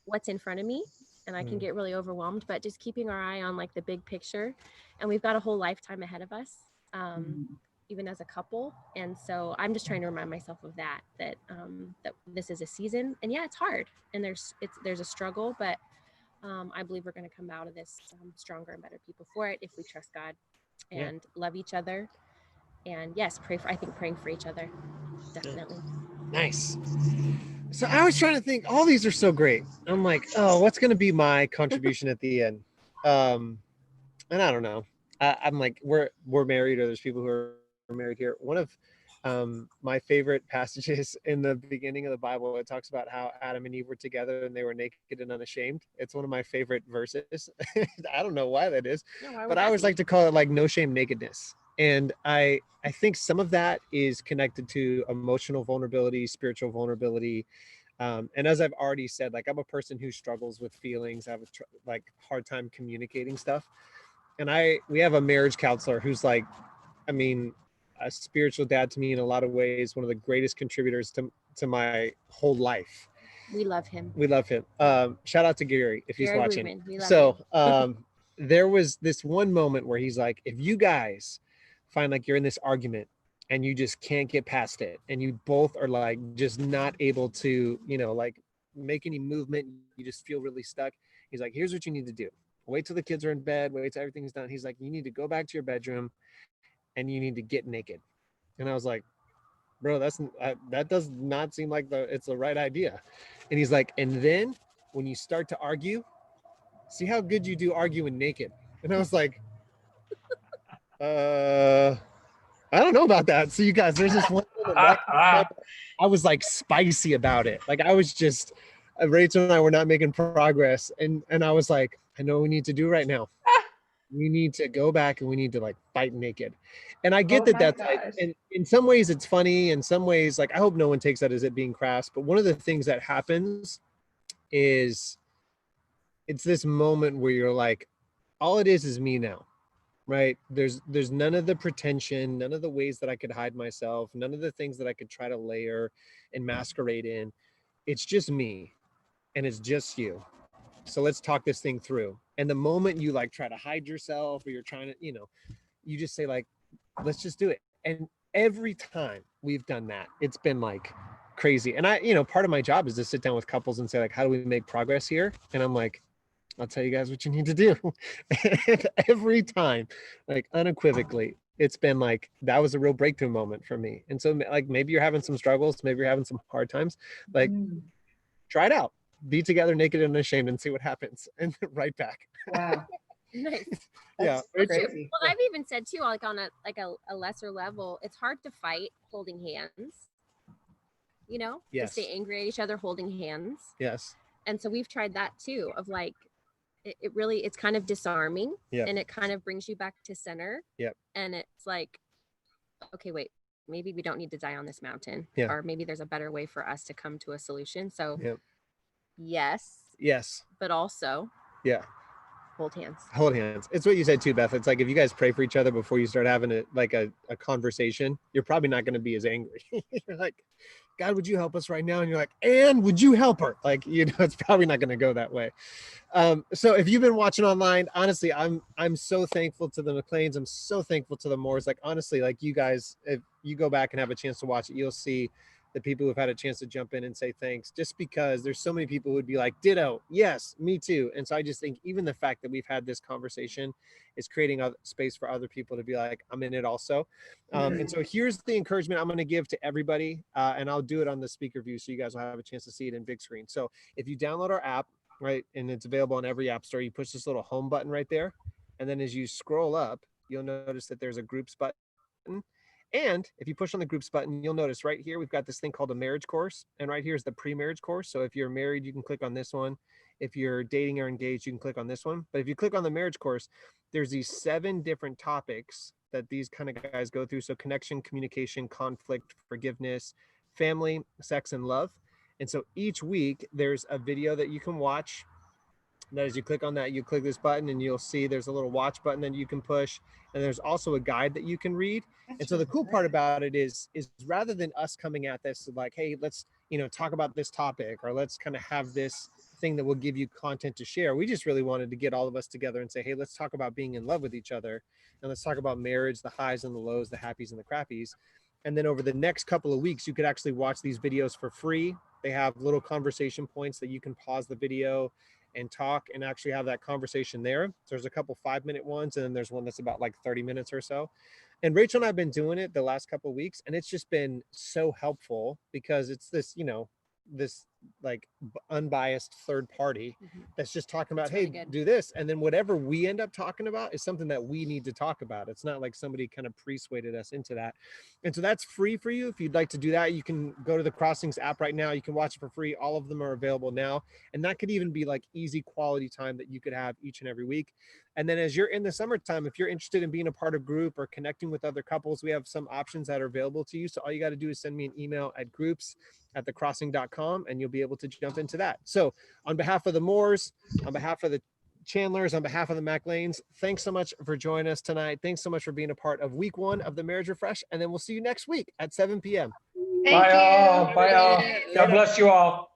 what's in front of me, and I can get really overwhelmed, but just keeping our eye on like the big picture. And we've got a whole lifetime ahead of us, even as a couple. And so I'm just trying to remind myself of that this is a season, and it's hard, and there's a struggle, but I believe we're going to come out of this stronger and better people for it if we trust God and love each other. And yes, praying for each other, definitely. Nice. So I was trying to think, all these are so great. I'm like, oh, what's going to be my contribution at the end? And I don't know. I'm like, we're married, or there's people who are married here. One of my favorite passages in the beginning of the Bible, it talks about how Adam and Eve were together and they were naked and unashamed. It's one of my favorite verses. I don't know why that is, but I always like to call it like no shame nakedness. And I think some of that is connected to emotional vulnerability, spiritual vulnerability. And as I've already said, like, I'm a person who struggles with feelings. I have a hard time communicating stuff. And we have a marriage counselor who's like, I mean, a spiritual dad to me in a lot of ways, one of the greatest contributors to my whole life. We love him. We love him. Shout out to Gary if he's Gary watching. Rubin, we love So there was this one moment where he's like, if you guys find like you're in this argument and you just can't get past it, and you both are like just not able to, like make any movement, you just feel really stuck. He's like, here's what you need to do. Wait till the kids are in bed, wait till everything's done. He's like, you need to go back to your bedroom and you need to get naked. And I was like, bro, that does not seem like it's the right idea. And he's like, and then when you start to argue, see how good you do arguing naked. And I was like, I don't know about that. So you guys, there's this one moment I was like spicy about it. Like I was just, Rachel and I were not making progress. And I was like, I know what we need to do right now. We need to go back and we need to like fight naked. And I get that's like, and in some ways it's funny. In some ways, like, I hope no one takes that as it being crass. But one of the things that happens is it's this moment where you're like, all it is me now. Right. There's none of the pretension, none of the ways that I could hide myself, none of the things that I could try to layer and masquerade in. It's just me and it's just you. So let's talk this thing through. And the moment you like try to hide yourself or you're trying to, you just say like, let's just do it. And every time we've done that, it's been like crazy. And I, part of my job is to sit down with couples and say like, how do we make progress here? And I'm like, I'll tell you guys what you need to do. And every time, like unequivocally, it's been like, that was a real breakthrough moment for me. And so like, maybe you're having some struggles, maybe you're having some hard times, like try it out, be together naked and unashamed and see what happens. And right back. Wow. Nice. Yeah. That's True. crazy. Well, I've even said too, like on a lesser level, it's hard to fight holding hands, to Yes. stay angry at each other holding hands. Yes. And so we've tried that too, of like, it's kind of disarming. Yep. And it kind of brings you back to center. Yep. And it's like, okay, wait, maybe we don't need to die on this mountain. Yeah. Or maybe there's a better way for us to come to a solution. So Yep. yes, but also hold hands. Hold hands. It's what you said too, Beth. It's like if you guys pray for each other before you start having a conversation, you're probably not going to be as angry. You're like, God, would you help us right now? And you're like, and would you help her? Like, it's probably not going to go that way. So if you've been watching online, honestly, I'm so thankful to the MacLanes. I'm so thankful to the Moores. Like, honestly, like you guys, if you go back and have a chance to watch it, you'll see the people who've had a chance to jump in and say thanks, just because there's so many people who would be like, ditto, yes, me too. And so I just think even the fact that we've had this conversation is creating a space for other people to be like, I'm in it also. And so here's the encouragement I'm going to give to everybody. And I'll do it on the speaker view so you guys will have a chance to see it in big screen. So if you download our app, right, and it's available on every app store, you push this little home button right there. And then as you scroll up, you'll notice that there's a groups button. And if you push on the groups button, you'll notice right here, we've got this thing called a marriage course. And right here is the pre-marriage course. So if you're married, you can click on this one. If you're dating or engaged, you can click on this one. But if you click on the marriage course, there's these 7 different topics that these kind of guys go through. So connection, communication, conflict, forgiveness, family, sex, and love. And so each week there's a video that you can watch. That as you click on that, you click this button and you'll see there's a little watch button that you can push. And there's also a guide that you can read. And so the cool part about it is rather than us coming at this like, hey, let's, talk about this topic, or let's kind of have this thing that will give you content to share. We just really wanted to get all of us together and say, hey, let's talk about being in love with each other. And let's talk about marriage, the highs and the lows, the happies and the crappies. And then over the next couple of weeks, you could actually watch these videos for free. They have little conversation points that you can pause the video and talk and actually have that conversation there. So there's a couple 5-minute ones, and then there's one that's about like 30 minutes or so. And Rachel and I have been doing it the last couple of weeks, and it's just been so helpful because it's this, this like unbiased third party that's just talking about, hey, do this. And then whatever we end up talking about is something that we need to talk about. It's not like somebody kind of persuaded us into that. And so that's free for you. If you'd like to do that, you can go to the Crossings app right now. You can watch it for free. All of them are available now. And that could even be like easy quality time that you could have each and every week. And then as you're in the summertime, if you're interested in being a part of group or connecting with other couples, we have some options that are available to you. So all you got to do is send me an email at groups@thecrossing.com and you'll be able to jump into that. So on behalf of the Moores, on behalf of the Chandlers, on behalf of the MacLanes, thanks so much for joining us tonight. Thanks so much for being a part of week 1 of the Marriage Refresh. And then we'll see you next week at 7 p.m. Thank you. Bye all. God bless you all.